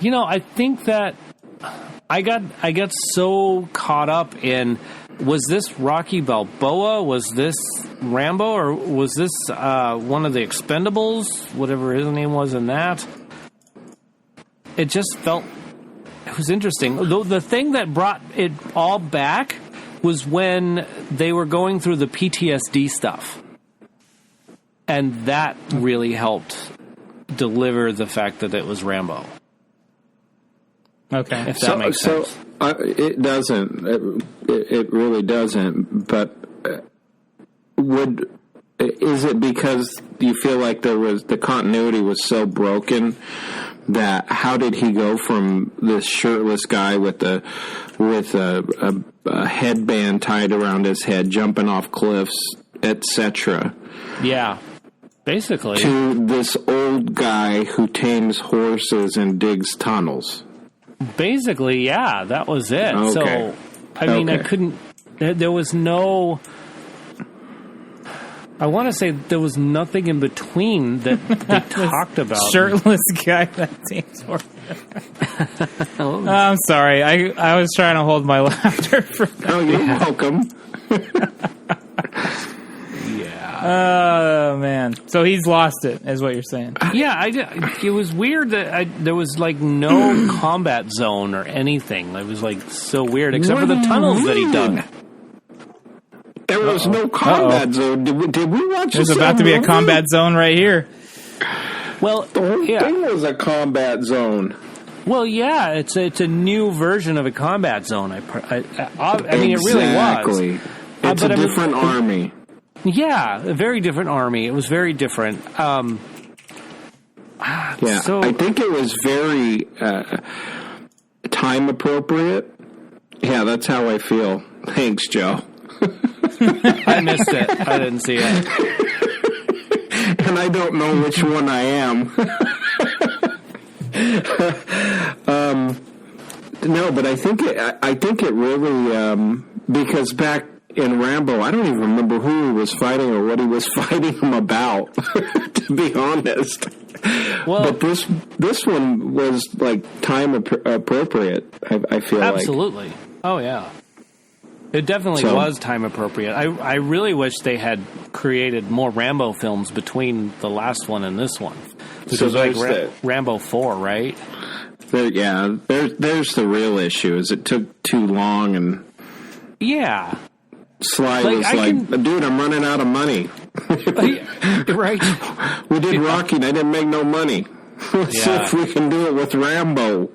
You know, I think that I got so caught up in, was this Rocky Balboa? Was this Rambo? Or was this one of the Expendables? Whatever his name was in that. It just felt... It was interesting. The thing that brought it all back was when they were going through the PTSD stuff. And that really helped deliver the fact that it was Rambo. Okay. If that makes sense. It doesn't. It really doesn't. But is it because you feel like the continuity was so broken that how did he go from this shirtless guy with a headband tied around his head, jumping off cliffs, etc. Yeah. Basically. To this old guy who tames horses and digs tunnels? Basically, yeah, that was it. Okay. So, I mean, I couldn't... There was no... I want to say there was nothing in between that they talked about. Shirtless guy that tames horses. I'm sorry. I was trying to hold my laughter for that. Oh, you're welcome. Oh, man. So he's lost it, is what you're saying. Yeah, it was weird that there was, like, no combat zone or anything. It was, like, so weird, except for the tunnels that he dug. There was no combat zone. Did we watch this? There's about to be a combat zone right here. Well, the whole thing was a combat zone. Well, yeah, it's a new version of a combat zone. I mean, it really was. It's a different army. Yeah, a very different army. It was very different. Yeah, so, I think it was very time appropriate. Yeah, that's how I feel. Thanks, Joe. I missed it. I didn't see it. And I don't know which one I am. No, but I think it really because back in Rambo, I don't even remember who he was fighting or what he was fighting him about, to be honest. Well, but this one was like time appropriate. I feel absolutely. Oh yeah. It definitely was time appropriate. I really wish they had created more Rambo films between the last one and this one. Which was like Rambo 4, right? There's the real issue, is it took too long, and yeah. Sly was dude, I'm running out of money. Right. We did Rocky and I didn't make no money. Let's see if we can do it with Rambo.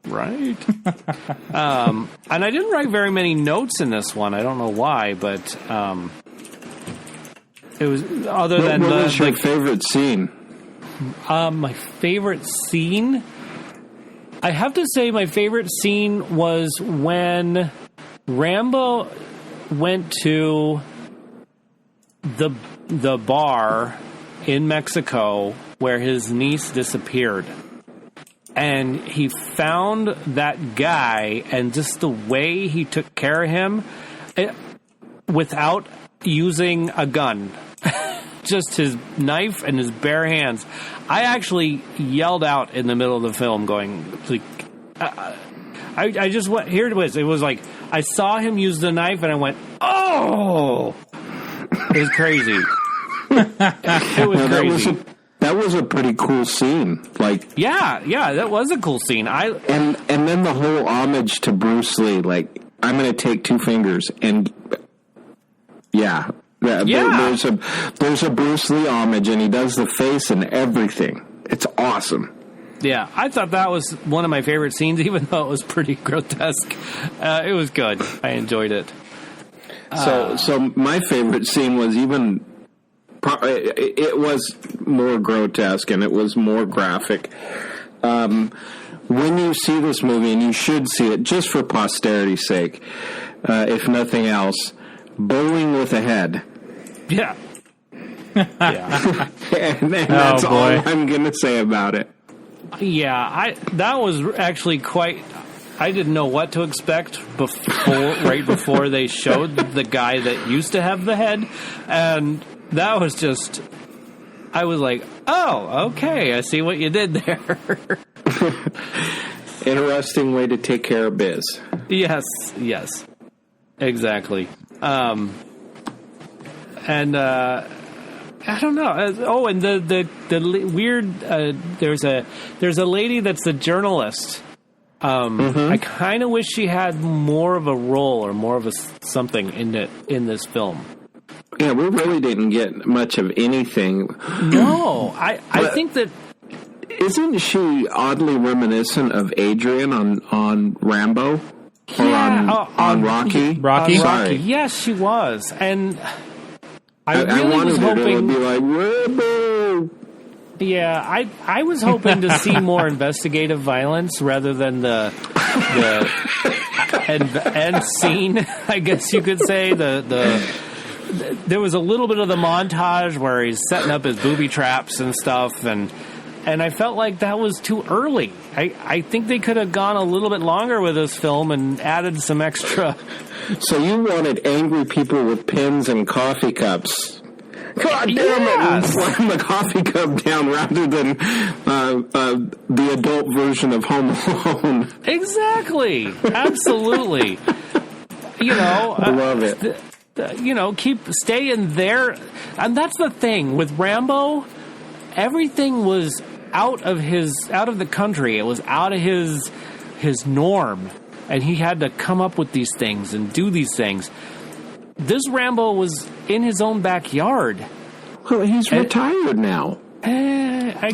Right. And I didn't write very many notes in this one. I don't know why, but it was other than what was your favorite scene? My favorite scene? I have to say my favorite scene was when Rambo went to the bar in Mexico where his niece disappeared. And he found that guy, and just the way he took care of him, without using a gun, just his knife and his bare hands. I actually yelled out in the middle of the film, going, like, I just went, here it was. It was like, I saw him use the knife, and I went, oh! It was crazy. It was crazy. That was a pretty cool scene. Like, yeah, that was a cool scene. And then the whole homage to Bruce Lee, like, I'm going to take 2 fingers and there's a Bruce Lee homage, and he does the face and everything. It's awesome. Yeah, I thought that was one of my favorite scenes, even though it was pretty grotesque. It was good. I enjoyed it. So my favorite scene was even. It was more grotesque and it was more graphic. When you see this movie, and you should see it just for posterity's sake, if nothing else, Bowling with a Head. Yeah. and that's all I'm going to say about it. Yeah, that was actually quite. I didn't know what to expect right before they showed the guy that used to have the head, and that was just. I was like, oh, okay, I see what you did there. Interesting way to take care of biz. Yes, exactly. And I don't know. And the weird. There's a lady that's the journalist. I kind of wish she had more of a role or more of something in this film. Yeah, we really didn't get much of anything. No, I think that. Isn't she oddly reminiscent of Adrian on Rambo? Yeah, on Rocky? Rocky? Sorry. Yes, she was. And I wanted was hoping her to be like, Rambo! Yeah, I was hoping to see more investigative violence rather than the end scene, I guess you could say. There was a little bit of the montage where he's setting up his booby traps and stuff, and I felt like that was too early. I think they could have gone a little bit longer with this film and added some extra. So you wanted angry people with pens and coffee cups. God damn it! And slam the coffee cup down rather than the adult version of Home Alone. Exactly. Absolutely. I love it. Stay in there. And that's the thing with Rambo. Everything was out of the country. It was out of his norm, and he had to come up with these things and do these things. This Rambo was in his own backyard. Well, he's retired now. I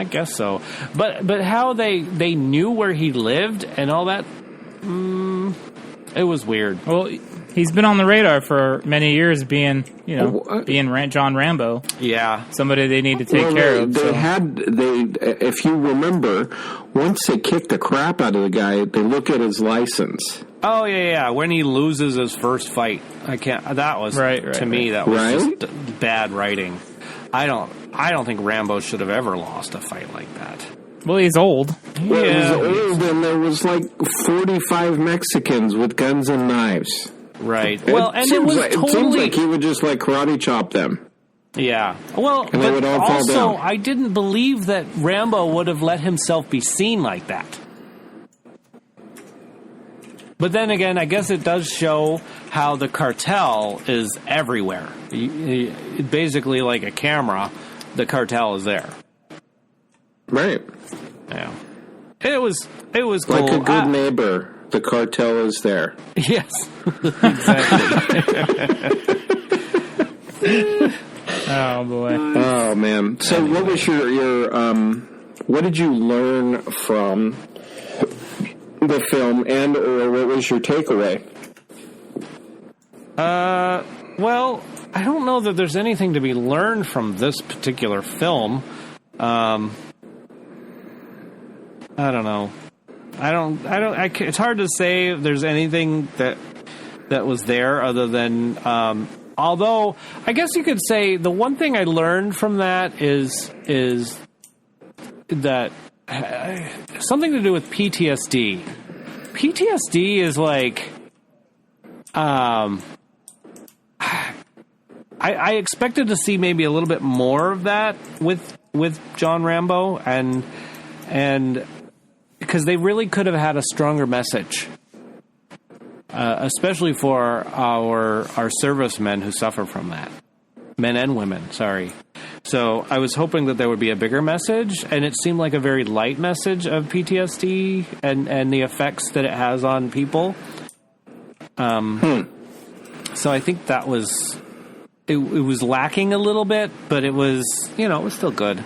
guess so. But how they knew where he lived and all that, it was weird. Well, he's been on the radar for many years, being John Rambo. Yeah, somebody they need to take care of. If you remember, once they kicked the crap out of the guy, they look at his license. Oh yeah. When he loses his first fight, that was to me that was just bad writing. I don't think Rambo should have ever lost a fight like that. Well, he's old. Well, he's old, and there was like 45 Mexicans with guns and knives. Right. It seems like he would just karate chop them. Yeah. Well, and they would all fall down. I didn't believe that Rambo would have let himself be seen like that. But then again, I guess it does show how the cartel is everywhere. Basically, like a camera, the cartel is there. Right. Yeah. It was cool. Like a good neighbor, the cartel is there. Yes. Exactly. Oh boy. Oh man. So what was your what did you learn from the film, and or what was your takeaway? Well, I don't know that there's anything to be learned from this particular film. I don't know. It's hard to say if there's anything that was there other than, although I guess you could say the one thing I learned from that is that something to do with PTSD. PTSD is like, I expected to see maybe a little bit more of that with John Rambo, and because they really could have had a stronger message. especially for our servicemen who suffer from that. Men and women, sorry. So I was hoping that there would be a bigger message, and it seemed like a very light message of PTSD and the effects that it has on people. So I think that was... It was lacking a little bit, but it was, it was still good.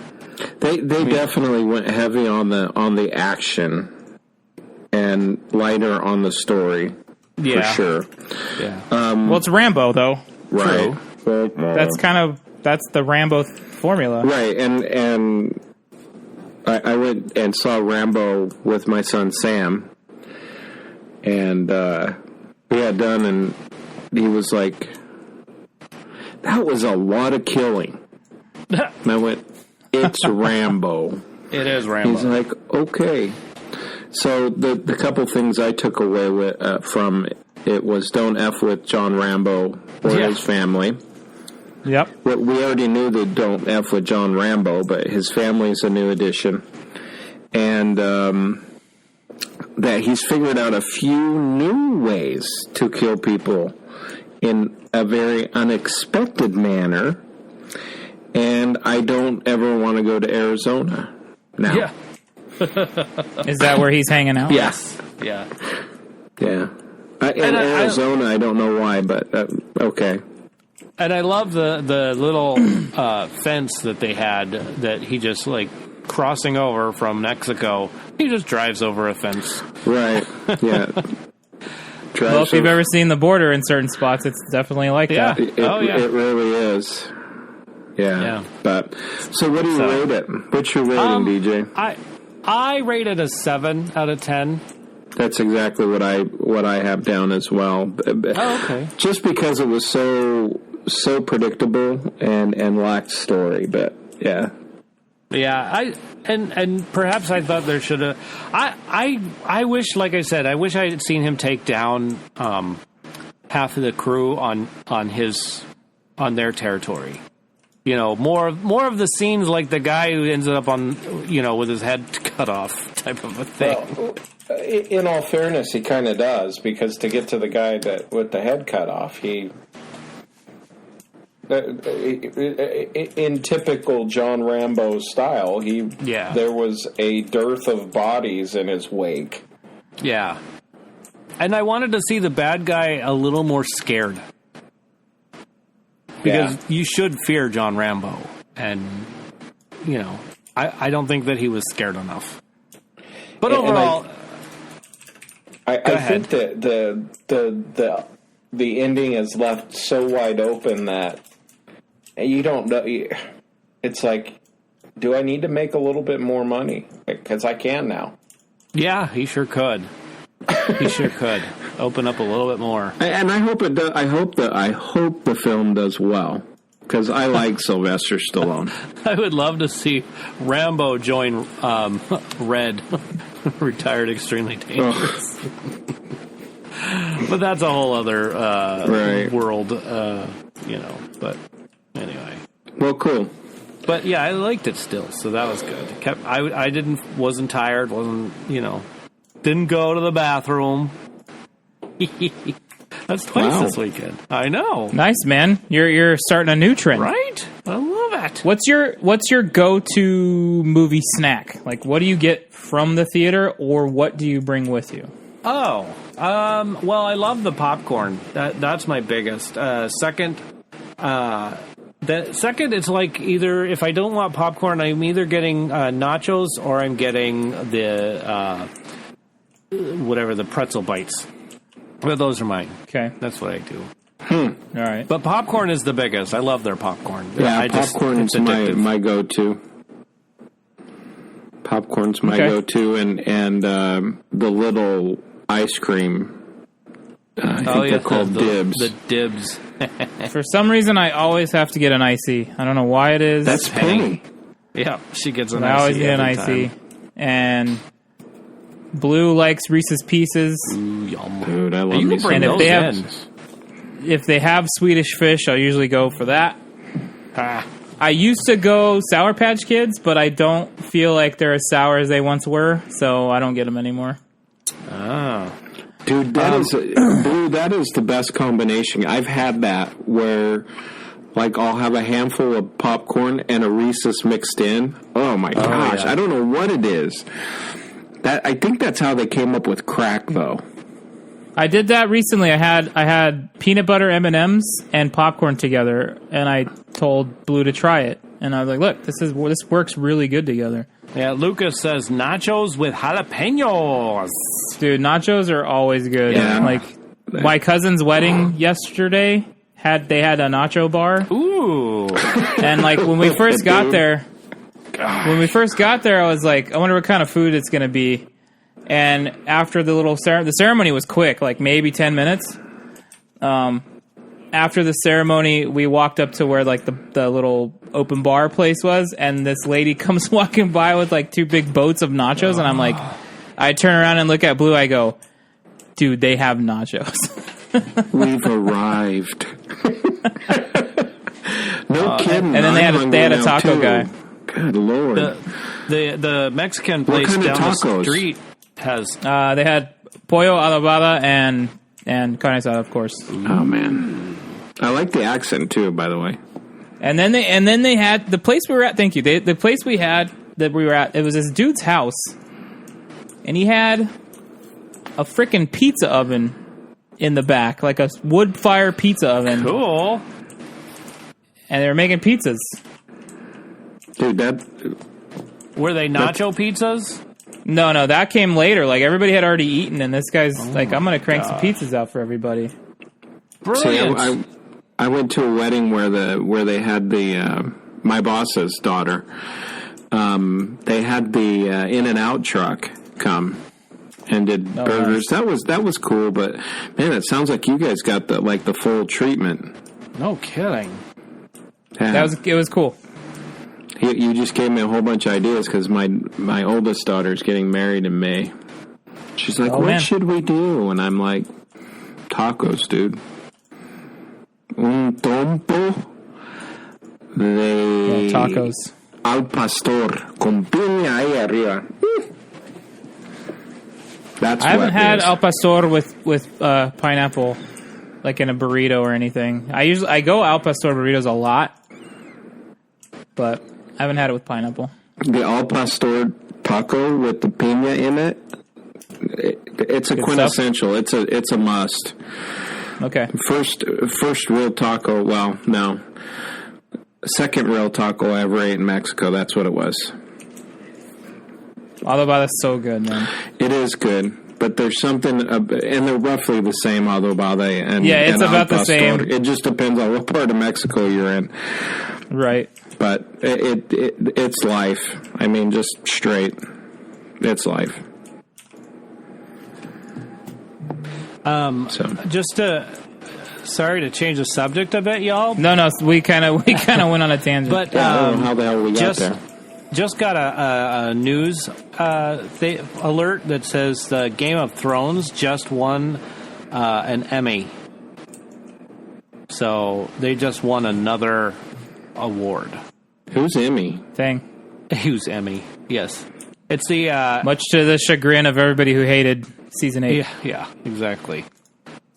They definitely went heavy on the action and lighter on the story, for sure. Yeah. Well, it's Rambo, though. Right. True. That's the Rambo formula. Right, and I went and saw Rambo with my son Sam, and we had done, and he was like, "That was a lot of killing." And I went, "It's Rambo." It is Rambo. He's like, "Okay." So the couple things I took away from it was don't F with John Rambo or his family. Yep. We already knew the don't F with John Rambo, but his family's a new addition. And that he's figured out a few new ways to kill people in a very unexpected manner. And I don't ever want to go to Arizona now. Yeah. Is that where he's hanging out? Yes. Yeah. Yeah. In Arizona, I don't know why, but okay. And I love the little fence that they had that he just, crossing over from Mexico, he just drives over a fence. Right, yeah. Well, if you've ever seen the border in certain spots, it's definitely like that. It really is. Yeah. But so what do you rate it? What's your rating, DJ? I rate it a 7 out of 10. That's exactly what I have down as well. Oh, okay. Just because it was so predictable and lacked story, but yeah. Yeah, and perhaps I thought there should have. I wish, like I said, I wish I had seen him take down half of the crew on their territory. More of the scenes like the guy who ends up on with his head cut off type of a thing. Well, in all fairness, he kind of does, because to get to the guy that with the head cut off, he. In typical John Rambo style, there was a dearth of bodies in his wake. Yeah. And I wanted to see the bad guy a little more scared. Because you should fear John Rambo. And, I don't think that he was scared enough. But overall... I think that the ending is left so wide open that you don't know. It's like, do I need to make a little bit more money? Because I can now. Yeah, he sure could. He sure could open up a little bit more. And I hope it does. I hope the film does well, because I like Sylvester Stallone. I would love to see Rambo join Red, retired extremely dangerous. But that's a whole other world, But anyway. Well, cool. But yeah, I liked it still, so that was good. Wasn't tired, didn't go to the bathroom. That's twice this weekend. I know. Nice, man. You're starting a new trend, right? I love it. What's your go-to movie snack? Like, what do you get from the theater, or what do you bring with you? Oh, well, I love the popcorn. That's my biggest. Second, it's like either if I don't want popcorn, I'm either getting nachos or I'm getting the the pretzel bites. But those are mine. Okay, that's what I do. All right, but popcorn is the biggest. I love their popcorn. Yeah, popcorn's my go-to. Popcorn's my go-to, and the little ice cream. I think they're called Dibs. The Dibs. For some reason, I always have to get an icy. I don't know why it is. That's Penny. Yeah, she gets an icy. I always get an icy. And Blue likes Reese's Pieces. Ooh, yum. Dude, I love Reese's. And if they have Swedish Fish, I'll usually go for that. I used to go Sour Patch Kids, but I don't feel like they're as sour as they once were, so I don't get them anymore. Oh. Dude, that is the best combination. I've had that where, like, I'll have a handful of popcorn and a Reese's mixed in. Oh my gosh, yeah. I don't know what it is. I think that's how they came up with crack, though. I did that recently. I had peanut butter M&Ms and popcorn together, and I told Blue to try it. And I was like, "Look, this works really good together." Yeah, Lucas says nachos with jalapenos. Dude, nachos are always good. Yeah. Like my cousin's wedding yesterday had a nacho bar. Ooh. And like when we first got there, I was like, I wonder what kind of food it's going to be. And after the ceremony was quick, like maybe 10 minutes. After the ceremony, we walked up to where like the little open bar place was, and this lady comes walking by with like 2 big boats of nachos, and I'm like, I turn around and look at Blue, I go, dude, they have nachos. We've arrived. No kidding. And then they had a taco guy. Good Lord. The Mexican place down the street has... they had pollo adobada and carne asada, of course. Oh, man. I like the accent, too, by the way. And then they had... The place we were at, thank you. The place we were at, it was this dude's house. And he had a freaking pizza oven in the back. Like a wood fire pizza oven. Cool. And they were making pizzas. Dude, were they nacho pizzas? No, that came later. Like, everybody had already eaten, and this guy's like, I'm going to crank some pizzas out for everybody. Brilliant. See, I went to a wedding where they had my boss's daughter. They had the In-N-Out truck come and did burgers. Nice. That was cool, but man, it sounds like you guys got the full treatment. No kidding. Yeah. It was cool. You just gave me a whole bunch of ideas because my oldest daughter's getting married in May. She's like, what should we do? And I'm like, tacos, dude. Un trompo de tacos al pastor con piña ahí arriba. That's I haven't had al pastor with pineapple, like in a burrito or anything. I go al pastor burritos a lot, but I haven't had it with pineapple. The al pastor taco with the piña in it. It's a quintessential. Stuff? It's a must. Okay. First real taco. Well, no. Second real taco I ever ate in Mexico. That's what it was. Adobada is so good, man. It is good, but there's something, and they're roughly the same adobada and it's about the same. It just depends on what part of Mexico you're in. Right. But it's life. I mean, just straight. It's life. Sorry to change the subject a bit, y'all. No, we kind of went on a tangent. But I don't know how the hell we got there. Just got a news alert that says the Game of Thrones just won an Emmy. So they just won another award. Who's Emmy? Who's Emmy? Yes, it's the much to the chagrin of everybody who hated season 8. Yeah, exactly.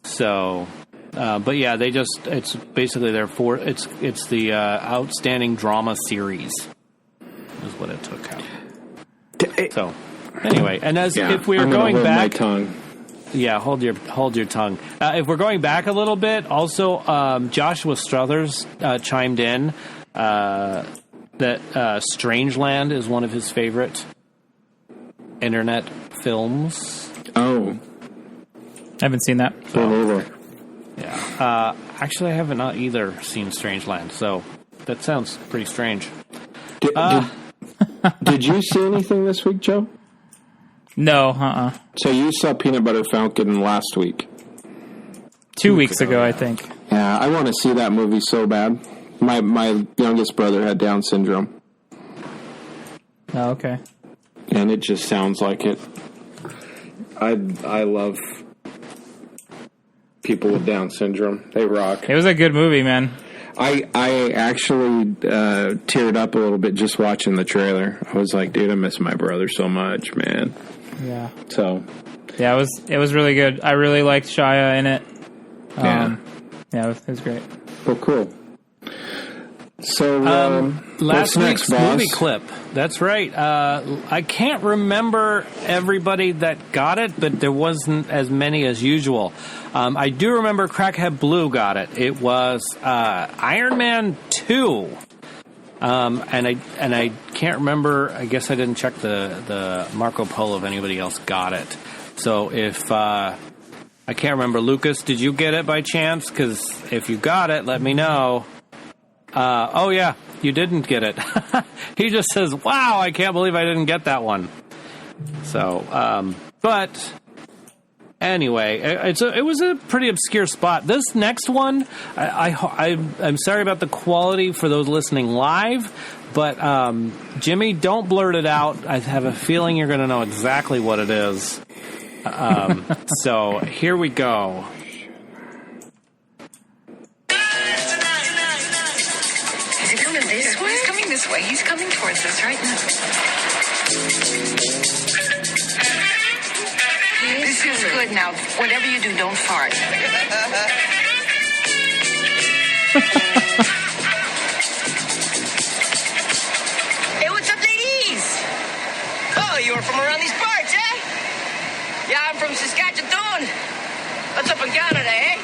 So, but yeah, it's basically it's the outstanding drama series is what it took out. So, anyway, and if we were going back, my tongue. Yeah, hold your tongue. If we're going back a little bit, also Joshua Struthers chimed in that Strangeland is one of his favorite internet films. Oh, I haven't seen that. Yeah. Actually, I have not either seen Strangeland, so that sounds pretty strange. Did you see anything this week, Joe? No, So you saw Peanut Butter Falcon last week? 2 weeks ago, I think. Yeah, I want to see that movie so bad. My youngest brother had Down syndrome. Oh, okay. And it just sounds like it. I love people with Down syndrome. They rock. It was a good movie, man. I actually teared up a little bit just watching the trailer. I was like, dude, I miss my brother so much, man. Yeah. So, Yeah, it was really good. I really liked Shia in it. Yeah. Yeah, it was great. well, cool. So, Last what's week's next, boss? movie clip. That's right. I can't remember everybody that got it, but there wasn't as many as usual. I do remember Crackhead Blue got it. It was Iron Man 2. And I can't remember. I guess I didn't check the Marco Polo if anybody else got it. So if I can't remember, Lucas, did you get it by chance? Because if you got it, let me know. Oh yeah, you didn't get it. He just says, "Wow, I can't believe I didn't get that one." So, but anyway, it was a pretty obscure spot. This next one, I'm sorry about the quality for those listening live, but Jimmy, don't blurt it out. I have a feeling you're going to know exactly what it is. So here we go. Is he coming this way? He's coming this way. He's coming towards us right now. This is good now. Whatever you do, don't fart. Hey, what's up, ladies? Oh, you were from around these parts, eh? Yeah, I'm from Saskatchewan. What's up in Canada, eh?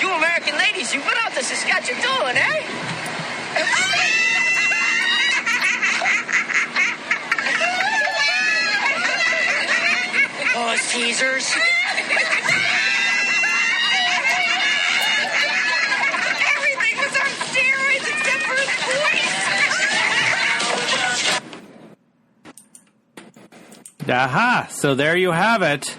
You American ladies, you've been out to Saskatchewan, eh? Oh, Caesars. Everything was on steroids except for his voice. Aha! So there you have it.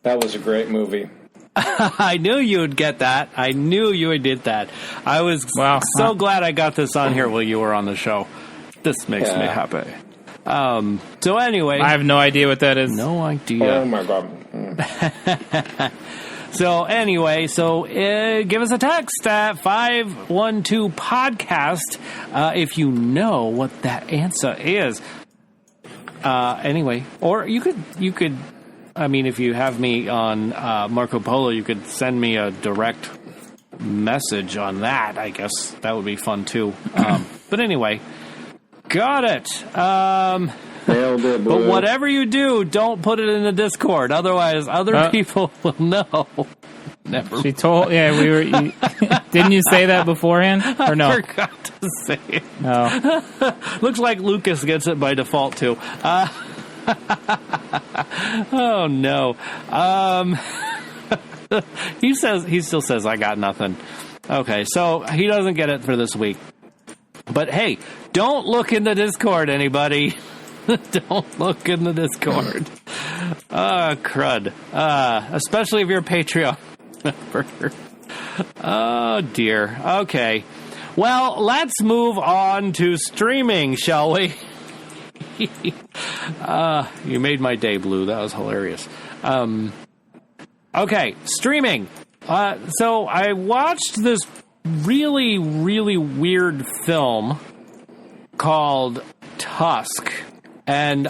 That was a great movie. I knew you would get that. I knew you would get that. I was so glad I got this on here while you were on the show. This makes me happy. So anyway, I have no idea what that is. No idea. Oh my god. So anyway, give us a text at 512 podcast if you know what that answer is. Anyway, or you could. I mean, if you have me on Marco Polo, you could send me a direct message on that. I guess that would be fun too. But anyway, got it. Nailed it, boy. But whatever you do, don't put it in the Discord. Otherwise, other people will know. Never. She told. Yeah, we were. Didn't you say that beforehand or no? I forgot to say it. No. Looks like Lucas gets it by default too. Oh no. He still says I got nothing. Okay, so he doesn't get it for this week. But hey, don't look in the Discord, anybody. Don't look in the Discord. Crud. Especially if you're a Patreon member. Oh dear. Okay. Well, let's move on to streaming, shall we? You made my day, Blue. That was hilarious. Okay, streaming. So I watched this really, really weird film called Tusk. And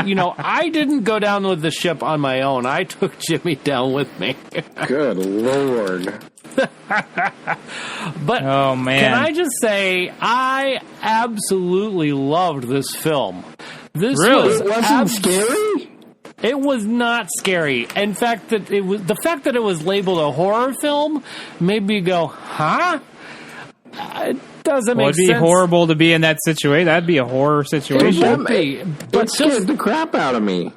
you know, I didn't go down with the ship on my own. I took Jimmy down with me. Good Lord. But oh, man. Can I just say, I absolutely loved this film. This really? It wasn't scary? It was not scary. In fact, the fact that it was labeled a horror film made me go, huh? It doesn't make sense. It'd be horrible to be in that situation. That'd be a horror situation. It would be. But It scared the crap out of me.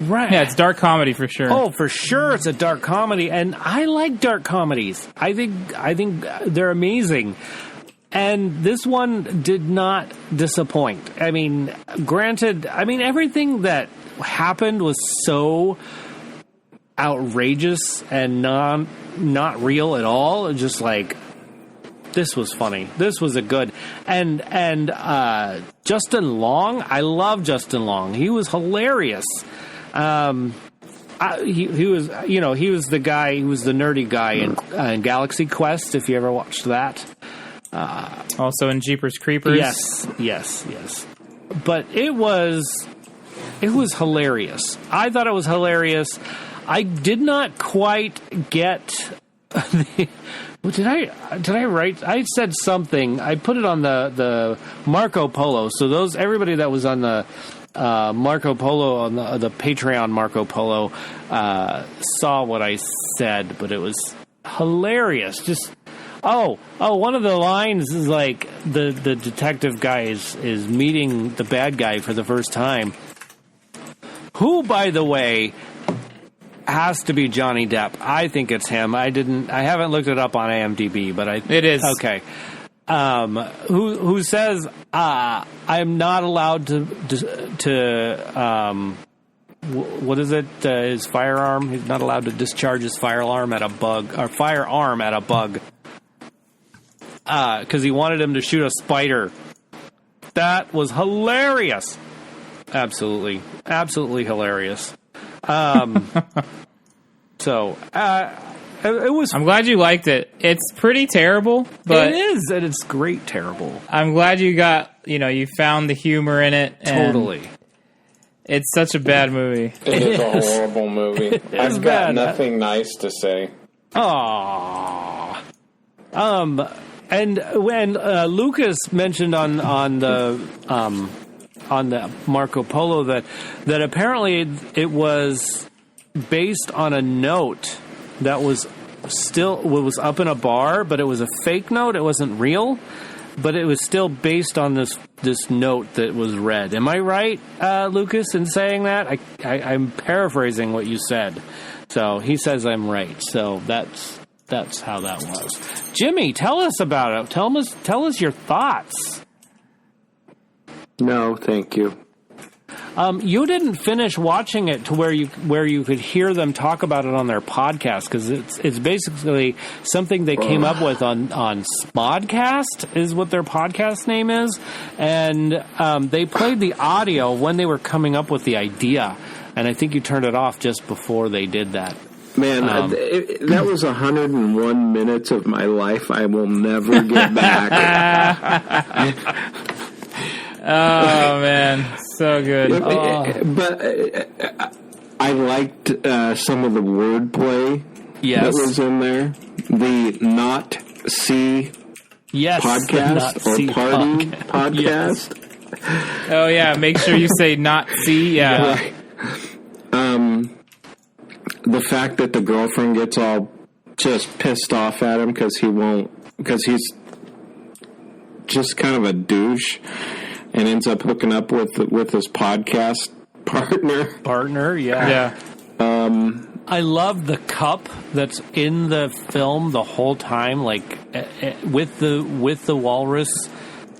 Right. Yeah, it's dark comedy for sure. Oh, for sure, it's a dark comedy, and I like dark comedies. I think they're amazing. And this one did not disappoint. I mean, granted, everything that happened was so outrageous and not real at all. Just like, this was funny. This was a good and Justin Long. I love Justin Long. He was hilarious. He was the guy. He was the nerdy guy in Galaxy Quest. If you ever watched that. Also in Jeepers Creepers. Yes. But it was It was hilarious. I thought it was hilarious. I did not quite get did I write? I said something. I put it on the Marco Polo. So everybody that was on the Marco Polo on the Patreon Marco Polo saw what I said, but it was hilarious. Just one of the lines is like the detective guy is meeting the bad guy for the first time, who, by the way, has to be Johnny Depp. I think it's him. I haven't looked it up on IMDb, but it is. Okay. Who says I'm not allowed to what is it? His firearm. He's not allowed to discharge his firearm at a bug because he wanted him to shoot a spider. That was hilarious. Absolutely hilarious. So it was. I'm glad you liked it. It's pretty terrible, but it is, and it's great terrible. I'm glad you you found the humor in it. Totally. It's such a bad movie. It is a horrible movie. I've got nothing nice to say. Aww. And when Lucas mentioned on the Marco Polo that apparently it was based on a note that was up in a bar, but it was a fake note. It wasn't real, but it was still based on this note that was read. Am I right, Lucas, in saying that? I'm paraphrasing what you said. So he says I'm right. So that's how that was. Jimmy, tell us about it. Tell us your thoughts. No, thank you. You didn't finish watching it to where you could hear them talk about it on their podcast, because it's basically something they came up with on Smodcast is what their podcast name is, and they played the audio when they were coming up with the idea, and I think you turned it off just before they did that. Man, that was 101 minutes of my life I will never get back. Oh, man. So good. But I liked some of the wordplay that was in there. The Not See podcast or Party podcast. Yes. Oh, yeah. Make sure you say Not See. Yeah. Right. The fact that the girlfriend gets all just pissed off at him because he's just kind of a douche. And ends up hooking up with his podcast partner. Yeah. I love the cup that's in the film the whole time, like with the walrus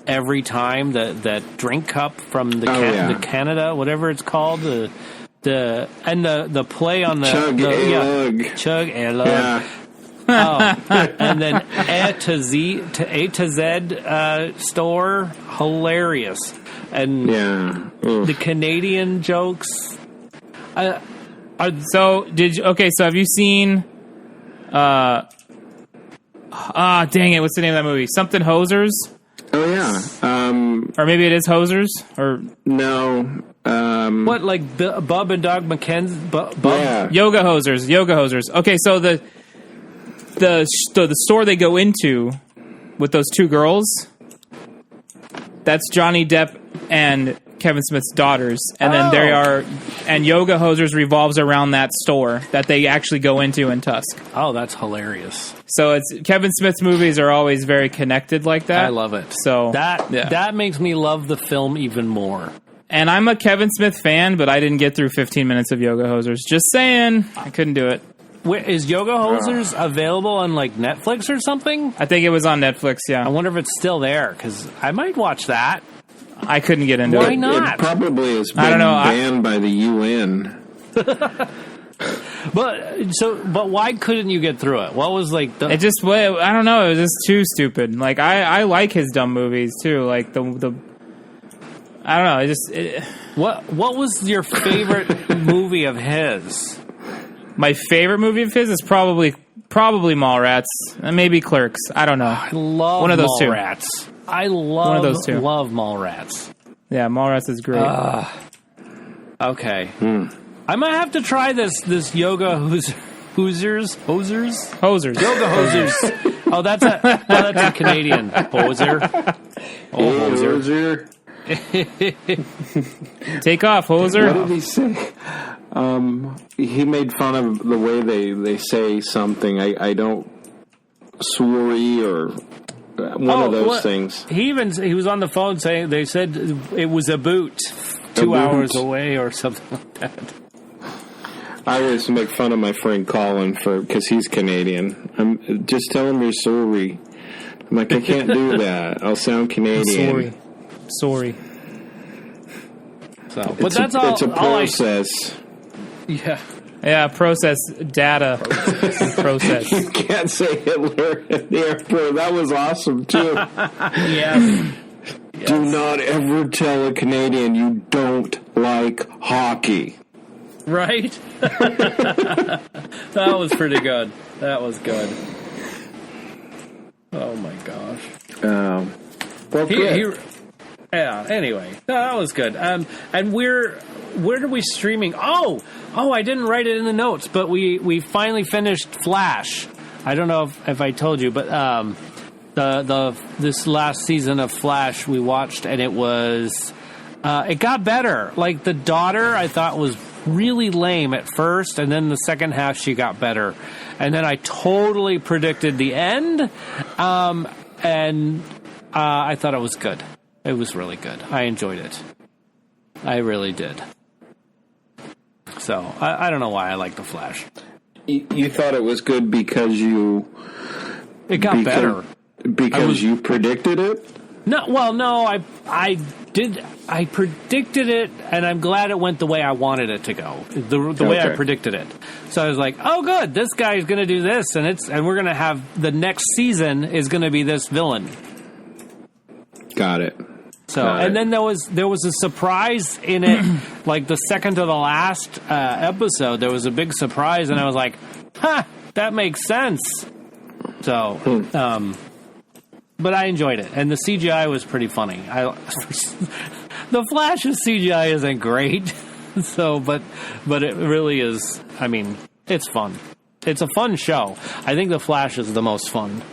every time. That drink cup from the Canada, whatever it's called. The play on the chug a lug. Yeah. And then A to Z store, hilarious, and the Canadian jokes. So have you seen? Dang it! What's the name of that movie? Something Hosers. Oh yeah. Or maybe it is Hosers. Or no. What, like Bub and Doug McKenzie? Yeah. Yoga Hosers. Okay, so the store they go into with those two girls, that's Johnny Depp and Kevin Smith's daughters, and then they are, and Yoga Hosers revolves around that store that they actually go into in Tusk. Oh, that's hilarious. So it's Kevin Smith's movies are always very connected like that. I love it. So that makes me love the film even more. And I'm a Kevin Smith fan, but I didn't get through 15 minutes of Yoga Hosers. Just saying, I couldn't do it. Wait, is Yoga Hosers available on like Netflix or something? I think it was on Netflix, yeah. I wonder if it's still there, because I might watch that. I couldn't get into it. Why not? It probably has been banned by the UN. But why couldn't you get through it? What was like the... I don't know. It was just too stupid. Like, I like his dumb movies, too. Like, the I don't know. What was your favorite movie of his? My favorite movie of his is probably Mallrats, and maybe Clerks. I don't know. I love one of those Mallrats. I love one of those two. Love Mallrats. Yeah, Mallrats is great. Okay. I might have to try this yoga hosers. Yoga hosers. Oh, that's a Canadian hoser. Oh, hoser. Take off, hoser. What did he say? He made fun of the way they say something. I don't sorry or one of those things. He was on the phone saying they said it was a boot 2 hours away or something like that. I always make fun of my friend Colin because he's Canadian. I'm just tell him you're sorry. I'm like, I can't do that. I'll sound Canadian. Sorry. So, but that's all. It's a process. Yeah, process data. Process. You can't say Hitler at the airport. That was awesome too. Yeah. Do not ever tell a Canadian you don't like hockey. Right? That was pretty good. That was good. Oh my gosh. Well, yeah, anyway. No, that was good. And where are we streaming? Oh, I didn't write it in the notes, but we finally finished Flash. I don't know if I told you, but this last season of Flash we watched, and it was it got better. Like the daughter I thought was really lame at first, and then the second half she got better. And then I totally predicted the end, and I thought it was good. It was really good. I enjoyed it. I really did. So, I don't know why I like The Flash. You thought it was good because it got better. Because you predicted it? No, I did. I predicted it, and I'm glad it went the way I wanted it to go. The way I predicted it. So I was like, oh, good. This guy's going to do this, and we're going to have the next season is going to be this villain. Got it. So, and then there was a surprise in it, like the second to the last episode. There was a big surprise, and I was like, that makes sense. So, but I enjoyed it, and the CGI was pretty funny. The Flash's CGI isn't great, so but it really is. I mean, it's fun. It's a fun show. I think The Flash is the most fun.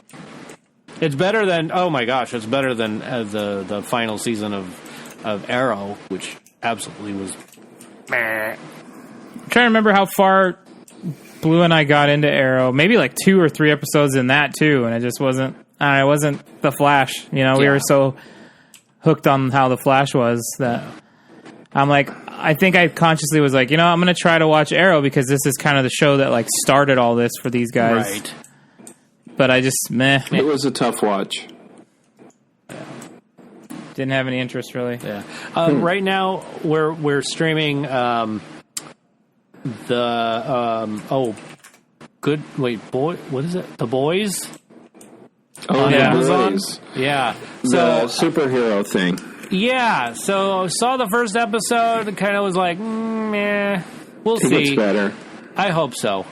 It's better than it's better than the final season of Arrow, which absolutely was. I'm trying to remember how far Blue and I got into Arrow. Maybe like 2 or 3 episodes in that too, and it just wasn't. It wasn't The Flash. We were so hooked on how The Flash was that I'm like, I think I consciously was like, I'm going to try to watch Arrow because this is kind of the show that like started all this for these guys. Right. But I just It was a tough watch. Didn't have any interest really. Yeah. Right now we're streaming what is it? The Boys. On Amazon. Yeah. The superhero thing. Yeah. So saw the first episode and kind of was like, meh. We'll see. It gets better. I hope so.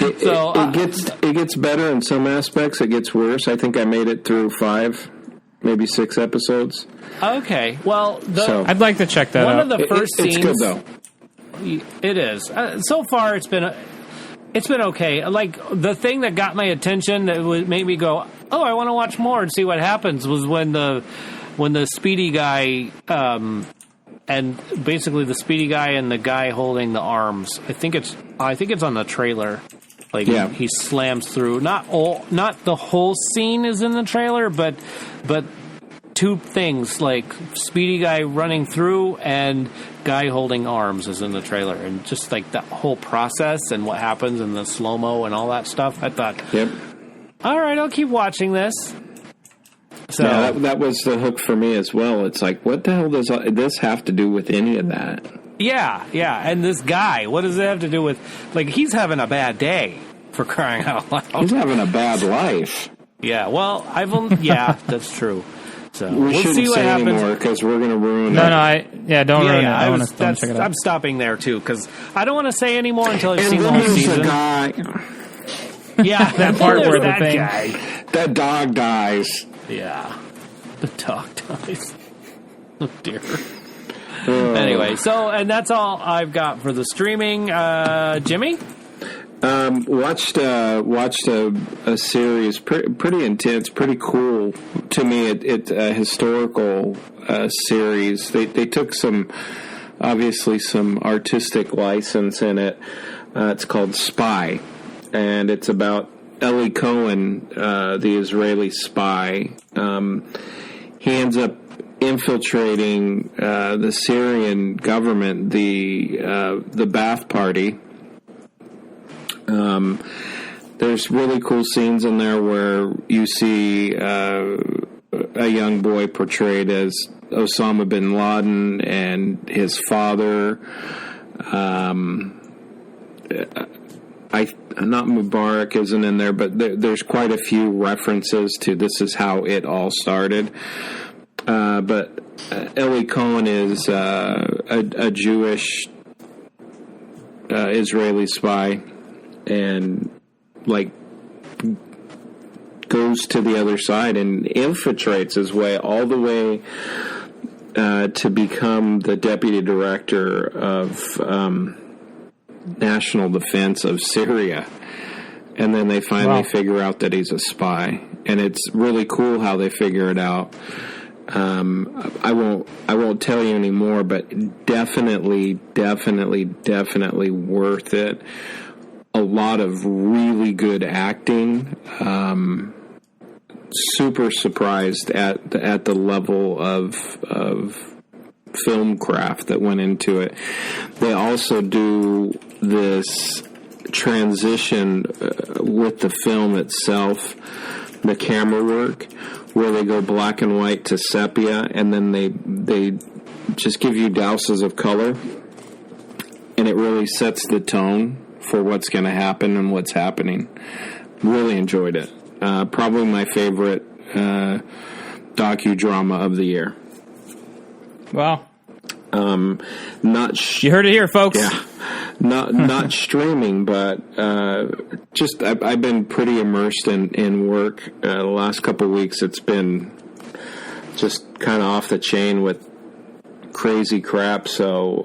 It gets better in some aspects. It gets worse. I think I made it through 5, maybe 6 episodes. Okay. Well, I'd like to check that out. One of the first scenes. It's good though. It is. So far, it's been okay. Like the thing that got my attention that made me go, "Oh, I want to watch more and see what happens," was when the Speedy guy. And basically, the Speedy guy and the guy holding the arms. I think it's on the trailer. Like he slams through. Not the whole scene is in the trailer, but 2 things like Speedy guy running through and guy holding arms is in the trailer, and just like that whole process and what happens and the slow mo and all that stuff. I thought, all right, I'll keep watching this. So that was the hook for me as well. It's like, what the hell does this have to do with any of that? Yeah. And this guy, what does it have to do with? Like, he's having a bad day, for crying out loud. He's having a bad life. Yeah. Well, that's true. So we shouldn't see what say happens anymore because we're going to ruin it. Don't ruin it. I want to check it out. I'm stopping there too because I don't want to say anymore until I've seen the whole season. Guy. Yeah, that part where the thing. Guy. That dog dies. Yeah, the dog dies. Oh dear. Anyway, and that's all I've got for the streaming. Jimmy? Watched a series, pretty intense, pretty cool to me. It's a historical series. They took obviously some artistic license in it. It's called Spy, and it's about Eli Cohen, the Israeli spy. He ends up infiltrating the Syrian government, the Ba'ath Party. There's really cool scenes in there where you see a young boy portrayed as Osama bin Laden and his father. Not Mubarak isn't in there, but there's quite a few references to this is how it all started. But Eli Cohen is a Jewish Israeli spy, and goes to the other side and infiltrates his way all the way to become the deputy director of national defense of Syria. And then they finally figure out that he's a spy, and it's really cool how they figure it out. I won't tell you anymore, but definitely worth it. A lot of really good acting. Super surprised at the level of film craft that went into it. They also do this transition with the film itself, the camera work, where they go black and white to sepia, and then they just give you douses of color, and it really sets the tone for what's going to happen and what's happening. Really enjoyed it. Probably my favorite docudrama of the year. Wow. You heard it here, folks. Yeah. Not streaming, but just I've been pretty immersed in work. The last couple of weeks, it's been just kind of off the chain with crazy crap. So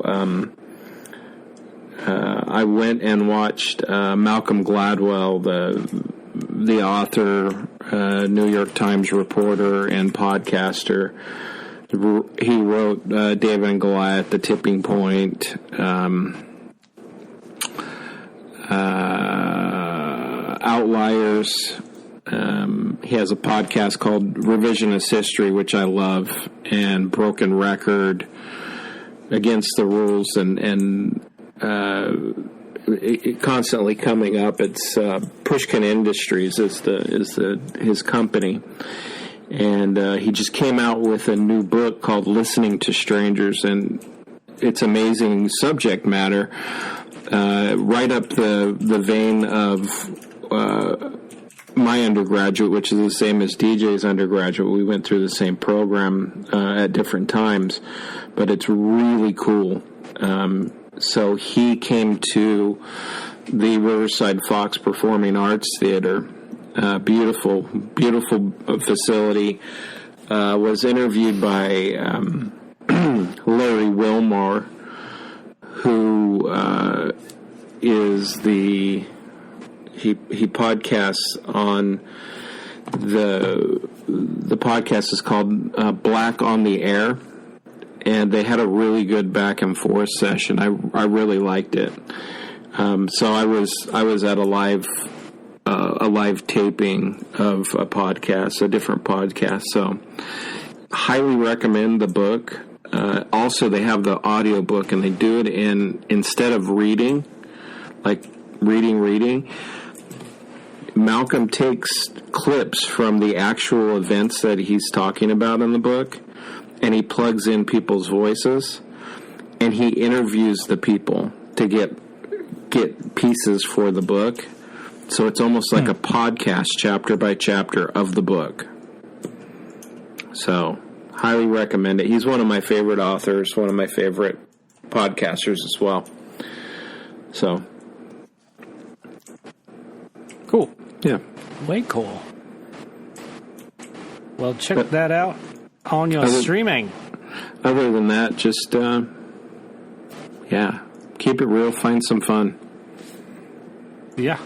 I went and watched Malcolm Gladwell, the author, New York Times reporter, and podcaster. He wrote David and Goliath, The Tipping Point, Outliers. He has a podcast called Revisionist History, which I love, and Broken Record, Against the Rules, and it constantly coming up. It's Pushkin Industries is his company. And he just came out with a new book called Listening to Strangers, and it's amazing subject matter, right up the vein of my undergraduate, which is the same as DJ's undergraduate. We went through the same program at different times, but it's really cool. So he came to the Riverside Fox Performing Arts Theater. Beautiful facility. Was interviewed by Larry Wilmore, who is he podcasts on the podcast is called Black on the Air, and they had a really good back and forth session. I really liked it. So I was at a live taping of a podcast, a different podcast. So highly recommend the book. Also, they have the audio book, and they do it instead of reading, like reading. Malcolm takes clips from the actual events that he's talking about in the book, and he plugs in people's voices, and he interviews the people to get pieces for the book. So it's almost like a podcast, chapter by chapter of the book. So, highly recommend it. He's one of my favorite authors, one of my favorite podcasters as well. So, cool. Yeah. Way cool. Well, check that out on your streaming. other than that, just, keep it real, find some fun. Yeah.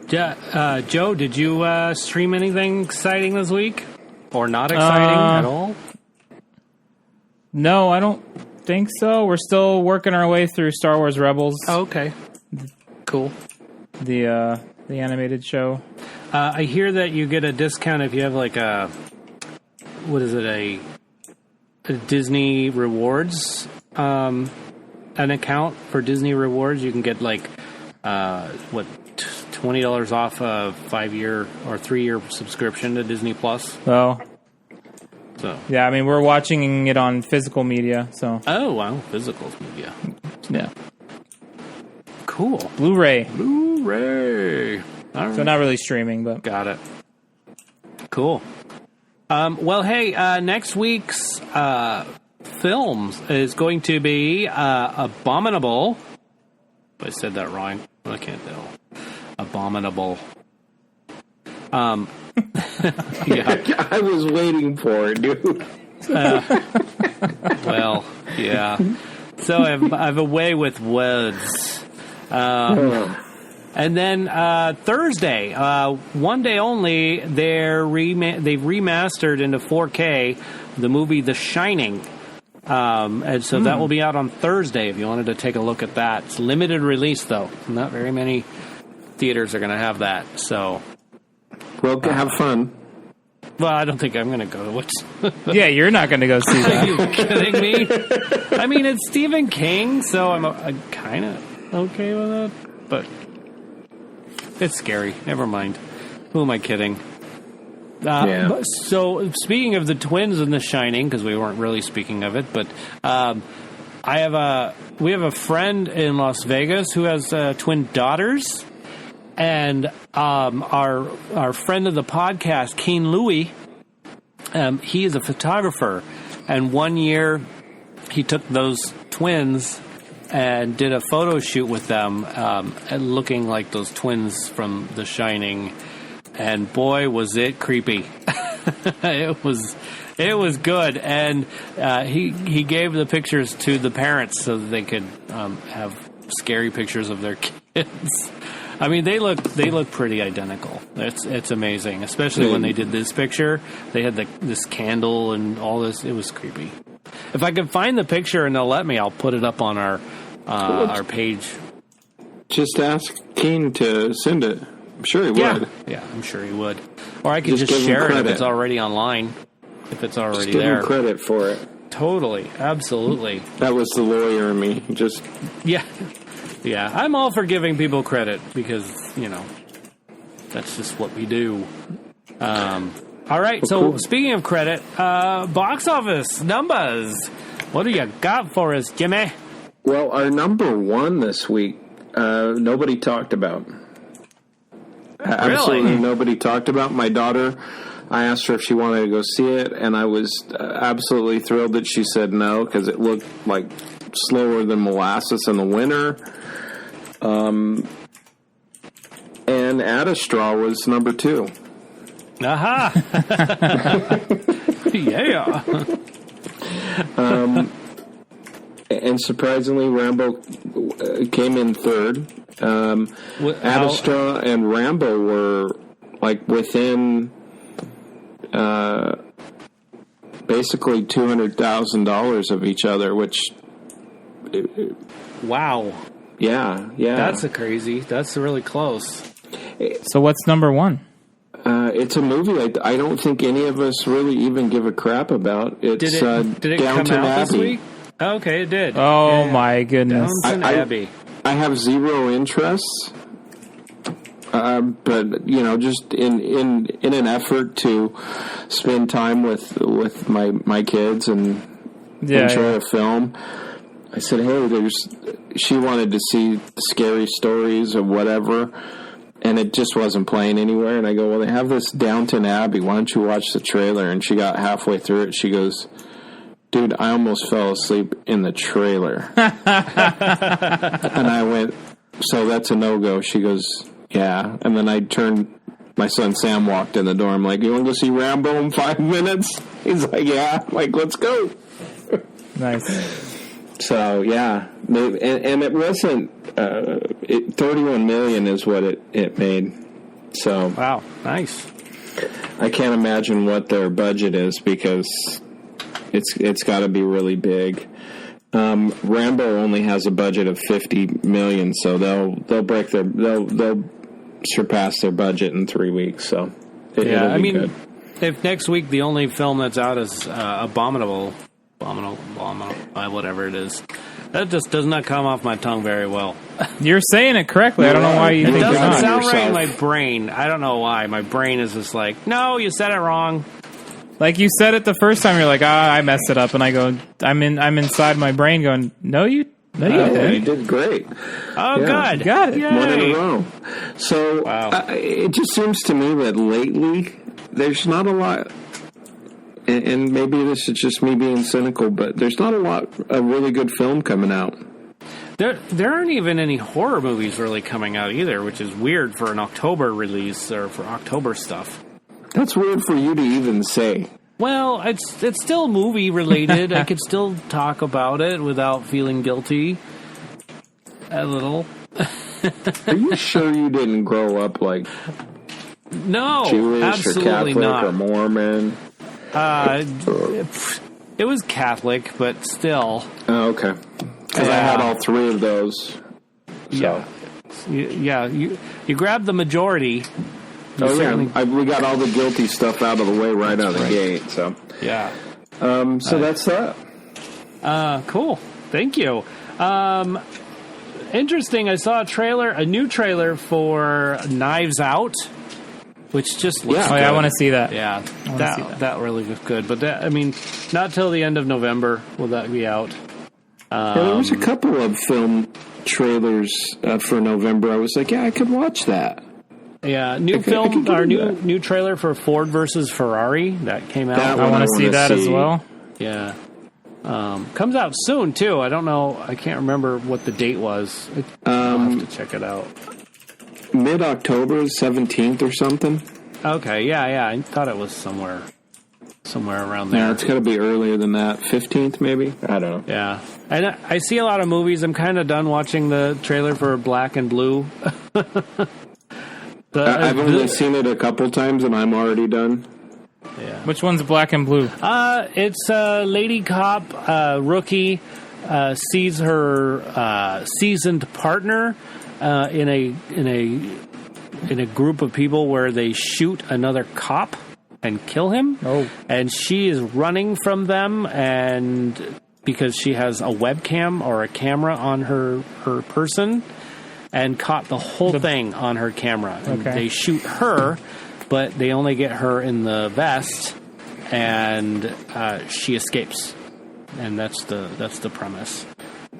Joe, did you stream anything exciting this week? Or not exciting at all? No, I don't think so. We're still working our way through Star Wars Rebels. Oh, okay. Cool. The animated show. I hear that you get a discount if you have like a Disney Rewards, an account for Disney Rewards. You can get like, $20 off a 5-year or 3-year subscription to Disney Plus. Oh. So. Yeah, I mean, we're watching it on physical media, so. Oh, wow. Physical media. Yeah. Cool. Blu-ray. All right. So not really streaming, but. Got it. Cool. Well, hey, next week's films is going to be Abominable. I said that wrong. I can't tell. Abominable. Yeah. I was waiting for it, dude. Well, yeah. So I have a way with words. And then Thursday, one day only, they've remastered into 4K the movie The Shining. And so that will be out on Thursday if you wanted to take a look at that. It's limited release, though. Not very many theaters are going to have that. So, Well, have fun. well, I don't think I'm going to go to it. Yeah, you're not going to go see Are that. you kidding me? I mean, it's Stephen King, so I'm kind of okay with it, but it's scary. Never mind. Who am I kidding? So, speaking of the twins in The Shining, because we weren't really speaking of it, but we have a friend in Las Vegas who has twin daughters, and our friend of the podcast, Keen Louie, he is a photographer, and one year he took those twins and did a photo shoot with them, looking like those twins from The Shining. And boy, was it creepy! It was good, and he gave the pictures to the parents so that they could have scary pictures of their kids. I mean, they look pretty identical. It's amazing, especially when they did this picture. They had this candle and all this. It was creepy. If I can find the picture and they'll let me, I'll put it up on our page. Just ask Keen to send it. I'm sure he would. Yeah, I'm sure he would. Or I could just give him share it if credit. it's already online. If it's already Just give there. him credit for it. Totally. Absolutely. That was the lawyer in me. Just Yeah. Yeah. I'm all for giving people credit because, that's just what we do. All right. So, cool. Speaking of credit, box office numbers. What do you got for us, Jimmy? Well, our number one this week, nobody talked about. Absolutely nobody talked about. My daughter, I asked her if she wanted to go see it, and I was absolutely thrilled that she said no, because it looked like slower than molasses in the winter. And Astra was number 2. Aha! Yeah. And surprisingly, Rambo came in third. Astra and Rambo were like within basically $200,000 of each other, which Wow. yeah. That's that's really close. So what's number one? It's a movie I don't think any of us really even give a crap about. It's Did it come Downton out Abbey. this week? Okay, it did. Oh my goodness. Downton Abbey. I have zero interest, but just in an effort to spend time with my kids and enjoy a film, I said, "Hey, she wanted to see scary stories or whatever." And it just wasn't playing anywhere. And I go, well, they have this Downton Abbey. Why don't you watch the trailer? And she got halfway through it. She goes, dude, I almost fell asleep in the trailer. And I went, so that's a no-go. She goes, yeah. And then my son Sam walked in the door. I'm like, you want to go see Rambo in 5 minutes? He's like, yeah. I'm like, let's go. Nice. So yeah, and it wasn't 31 million is what it made. So Wow, nice. I can't imagine what their budget is because it's got to be really big. Rambo only has a budget of 50 million, so they'll surpass their budget in 3 weeks. So it'll be good. If next week the only film that's out is Abominable, whatever it is, that just does not come off my tongue very well. You're saying it correctly. I don't know why you It think you're doesn't not. sound right in my brain. I don't know why. My brain is just like, no, you said it wrong. Like you said it the first time, you're like, I messed it up, and I go, I'm inside my brain going, no, you didn't. You did great. Oh, Yeah. good. Got it. Yay. 1 in a row. So Wow. it just seems to me that lately there's not a lot, and maybe this is just me being cynical, but there's not a lot of really good film coming out. There aren't even any horror movies really coming out either, which is weird for an October release or for October stuff. That's weird for you to even say. Well, it's still movie related. I could still talk about it without feeling guilty. A little. Are you sure you didn't grow up like No, Jewish or absolutely Catholic not. or Mormon? It was Catholic, but still. Oh, okay. Because I had all three of those. So. Yeah. You grabbed the majority. You Oh, certainly- yeah. We got all the guilty stuff out of the way right out of the gate. So, Yeah. so that's that. Cool. Thank you. Interesting. I saw a new trailer for Knives Out, which just looks Oh, good. yeah, I want to see that. Yeah, see that really looks good. But not till the end of November will that be out. Yeah, there was a couple of film trailers for November. I was like, yeah, I could watch that. Yeah, I could get new trailer for Ford versus Ferrari that came out. That I want to see wanna that as see. well. Yeah. Comes out soon too. I don't know. I can't remember what the date was. I'll have to check it out. Mid-October, 17th or something. Okay. Yeah. I thought it was somewhere around there. Yeah, it's got to be earlier than that. 15th, maybe? I don't know. Yeah. And I see a lot of movies. I'm kind of done watching the trailer for Black and Blue. I've only seen it a couple times, and I'm already done. Yeah. Which one's Black and Blue? It's a lady cop, rookie, sees her seasoned partner in a group of people where they shoot another cop and kill him. Oh. And she is running from them, and because she has a webcam or a camera on her person, and caught the whole thing on her camera. And Okay. they shoot her, but they only get her in the vest, and she escapes. And that's the premise.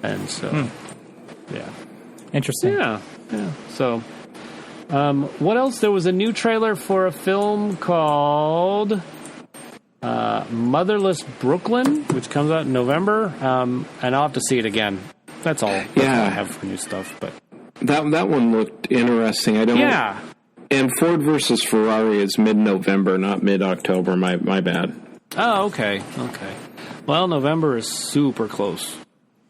And so, yeah. Interesting. Yeah. So, what else? There was a new trailer for a film called Motherless Brooklyn, which comes out in November, and I'll have to see it again. That's all. That's all I have for new stuff. But That one looked interesting. yeah. And Ford versus Ferrari is mid-November, not mid-October. My bad. Oh, okay. Well, November is super close,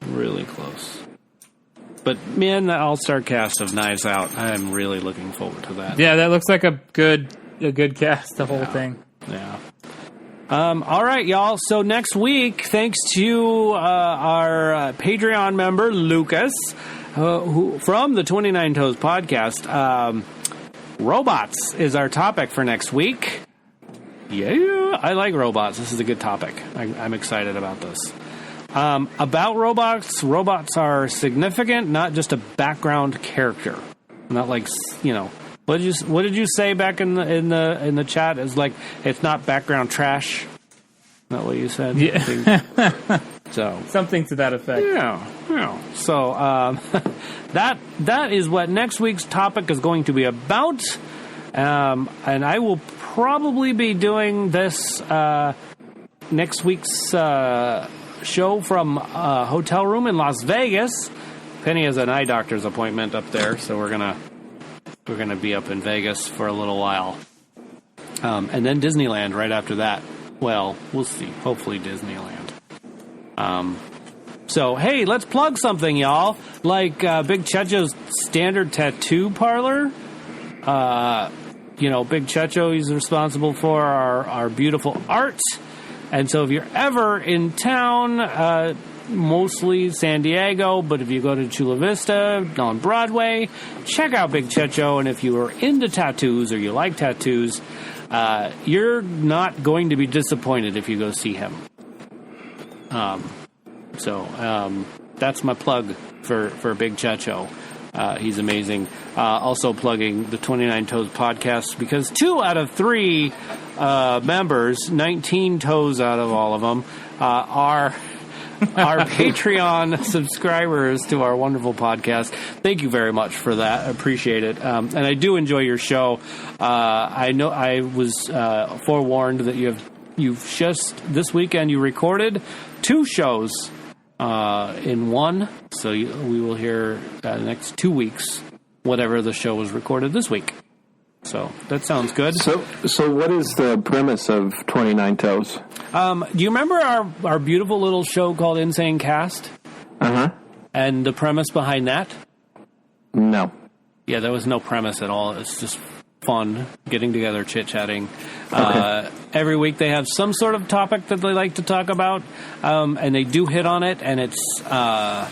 really close. But man, the all-star cast of Knives Out, I'm really looking forward to that. Yeah, that looks like a good cast, the whole thing. Yeah. All right, y'all. So next week, thanks to our Patreon member Lucas, who from the 29 Toes podcast, robots is our topic for next week. Yeah, I like robots. This is a good topic. I'm excited about this. About robots are significant, not just a background character. Not like, what did you say back in the chat? It's like it's not background trash. Not what you said. Yeah. So Something to that effect. yeah. So that is what next week's topic is going to be about. And I will probably be doing this next week's show from a hotel room in Las Vegas. Penny has an eye doctor's appointment up there, so we're gonna be up in Vegas for a little while, and then Disneyland right after that. Well, we'll see. Hopefully Disneyland. So, hey, let's plug something, y'all. Like Big Checho's Standard Tattoo Parlor. Big Checho, he's responsible for our beautiful art. And so if you're ever in town, mostly San Diego, but if you go to Chula Vista on Broadway, check out Big Checho. And if you are into tattoos or you like tattoos, you're not going to be disappointed if you go see him. So that's my plug for Big Checho. He's amazing. Also plugging the 29 Toes podcast, because 2 out of 3 members, 19 toes out of all of them, are Patreon subscribers to our wonderful podcast. Thank you very much for that. I appreciate it. And I do enjoy your show. I know I was forewarned that you've just this weekend you recorded 2 shows in one, so we will hear the next 2 weeks whatever the show was recorded this week. So that sounds good. So what is the premise of 29 Toes? Do you remember our beautiful little show called Insane Cast? Uh-huh. And the premise behind that? No. Yeah, there was no premise at all. It's just fun, getting together, chit-chatting. Okay. Every week they have some sort of topic that they like to talk about, and they do hit on it, and it's... So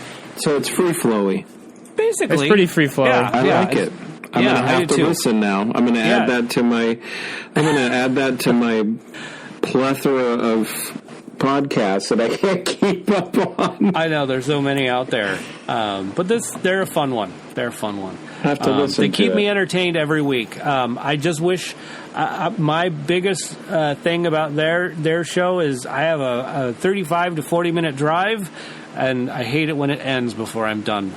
it's free-flowy. Basically. It's pretty free-flowy. Yeah, I like it. I'm going to have to listen now. I'm going to add that to my... I'm going to add that to my plethora of podcasts that I can't keep up on. I know, there's so many out there. But they're a fun one. They're a fun one. Have to listen They to keep it. me entertained every week. I just wish... my biggest thing about their show is I have a 35 to 40 minute drive, and I hate it when it ends before I'm done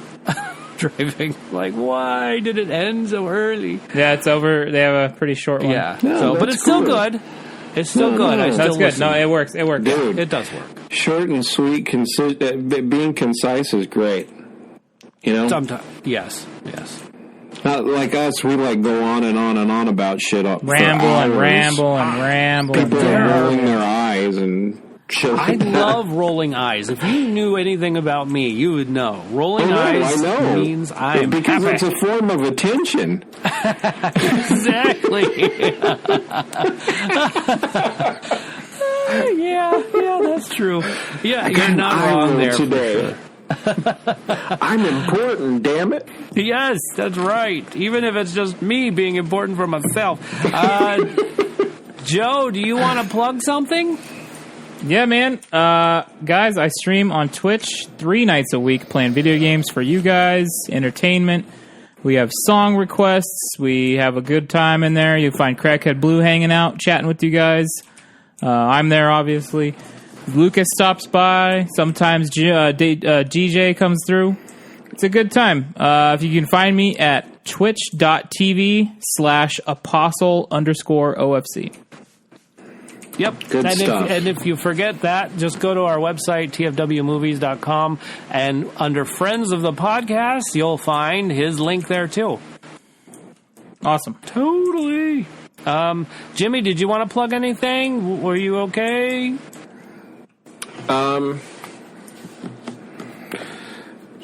driving. Like, why did it end so early? Yeah, it's over. They have a pretty short one. Yeah, No, but that's it's still cool. good. It's still good. I still That's good. listen. No, it works. It works. Dude, It does work. short and sweet, being concise is great. You know? Sometimes, yes. Not like us, we like go on and on and on about shit up Ramble for and hours. ramble and ramble. People and are ramble. rolling their eyes and shit I like that. love rolling eyes. If you knew anything about me, you would know. Rolling eyes I know. means I'm because happy. it's a form of attention. Exactly. yeah, that's true. Yeah, you're not I wrong will there. for today. sure. I'm important, damn it. Yes, that's right. Even if it's just me being important for myself. Joe, do you want to plug something? Yeah, man. Guys, I stream on Twitch 3 nights a week playing video games for you guys, entertainment. We have song requests. We have a good time in there. You'll find Crackhead Blue hanging out, chatting with you guys. I'm there, obviously. Lucas stops by. Sometimes GJ comes through. It's a good time. If you can find me at twitch.tv/apostle_OFC. Yep. Good stuff. If you forget that, just go to our website, tfwmovies.com, and under Friends of the Podcast, you'll find his link there, too. Awesome. Totally. Jimmy, did you want to plug anything? Were you okay?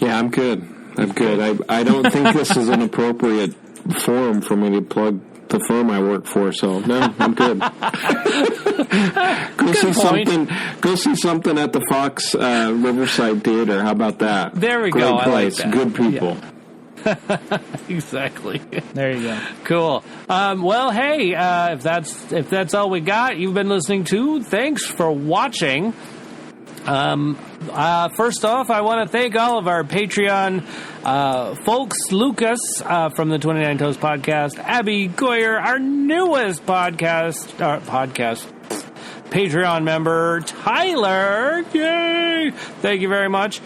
Yeah, I'm good. I don't think this is an appropriate forum for me to plug the firm I work for, so no, I'm good. Go see something at the Fox Riverside Theater. How about that? There we Great go. place. I like that. Good people. Yeah. Exactly. There you go. Cool. Well, hey, if that's all we got, you've been listening to. Thanks for watching. First off, I want to thank all of our Patreon folks. Lucas from the 29 Toes podcast, Abby Goyer, our newest podcast Patreon member, Tyler. Yay! Thank you very much.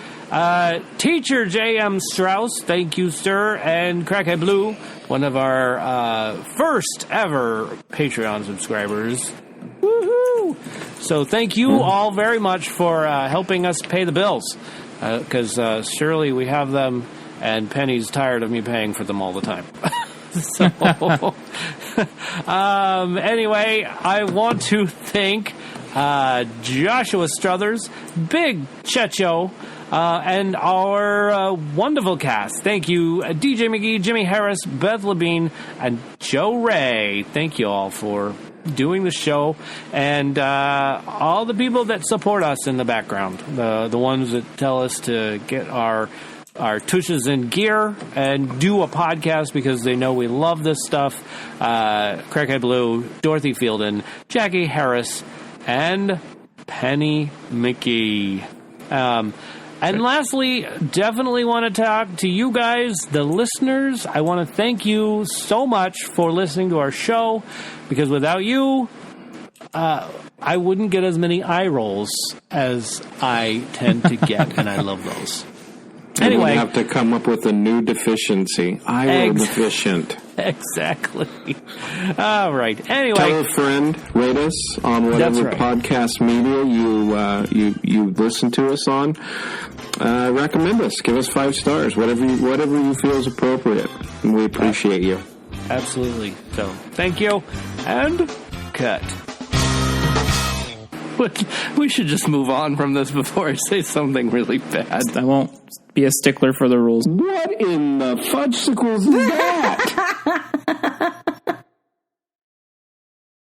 Teacher J.M. Strauss, thank you, sir, and Crackhead Blue, one of our first ever Patreon subscribers. Woohoo! So thank you all very much for helping us pay the bills, because surely we have them, and Penny's tired of me paying for them all the time. So, anyway, I want to thank Joshua Struthers, Big Checho, and our wonderful cast. Thank you, DJ McGee, Jimmy Harris, Beth Labine, and Joe Ray. Thank you all for doing the show, and all the people that support us in the background, the ones that tell us to get our tushes in gear and do a podcast because they know we love this stuff. Crackhead Blue, Dorothy Fielden, Jackie Harris, and Penny McGee. And lastly, definitely want to talk to you guys, the listeners. I want to thank you so much for listening to our show, because without you, I wouldn't get as many eye rolls as I tend to get, and I love those. Anyway, we have to come up with a new deficiency. Eye roll deficient. Exactly. All right. Anyway, tell a friend, rate us on whatever podcast media you listen to us on. Recommend us. Give us 5 stars. Whatever you feel is appropriate, and we appreciate you. Absolutely. So, thank you, and cut. We should just move on from this before I say something really bad. I won't be a stickler for the rules. What in the fudgesicles is that?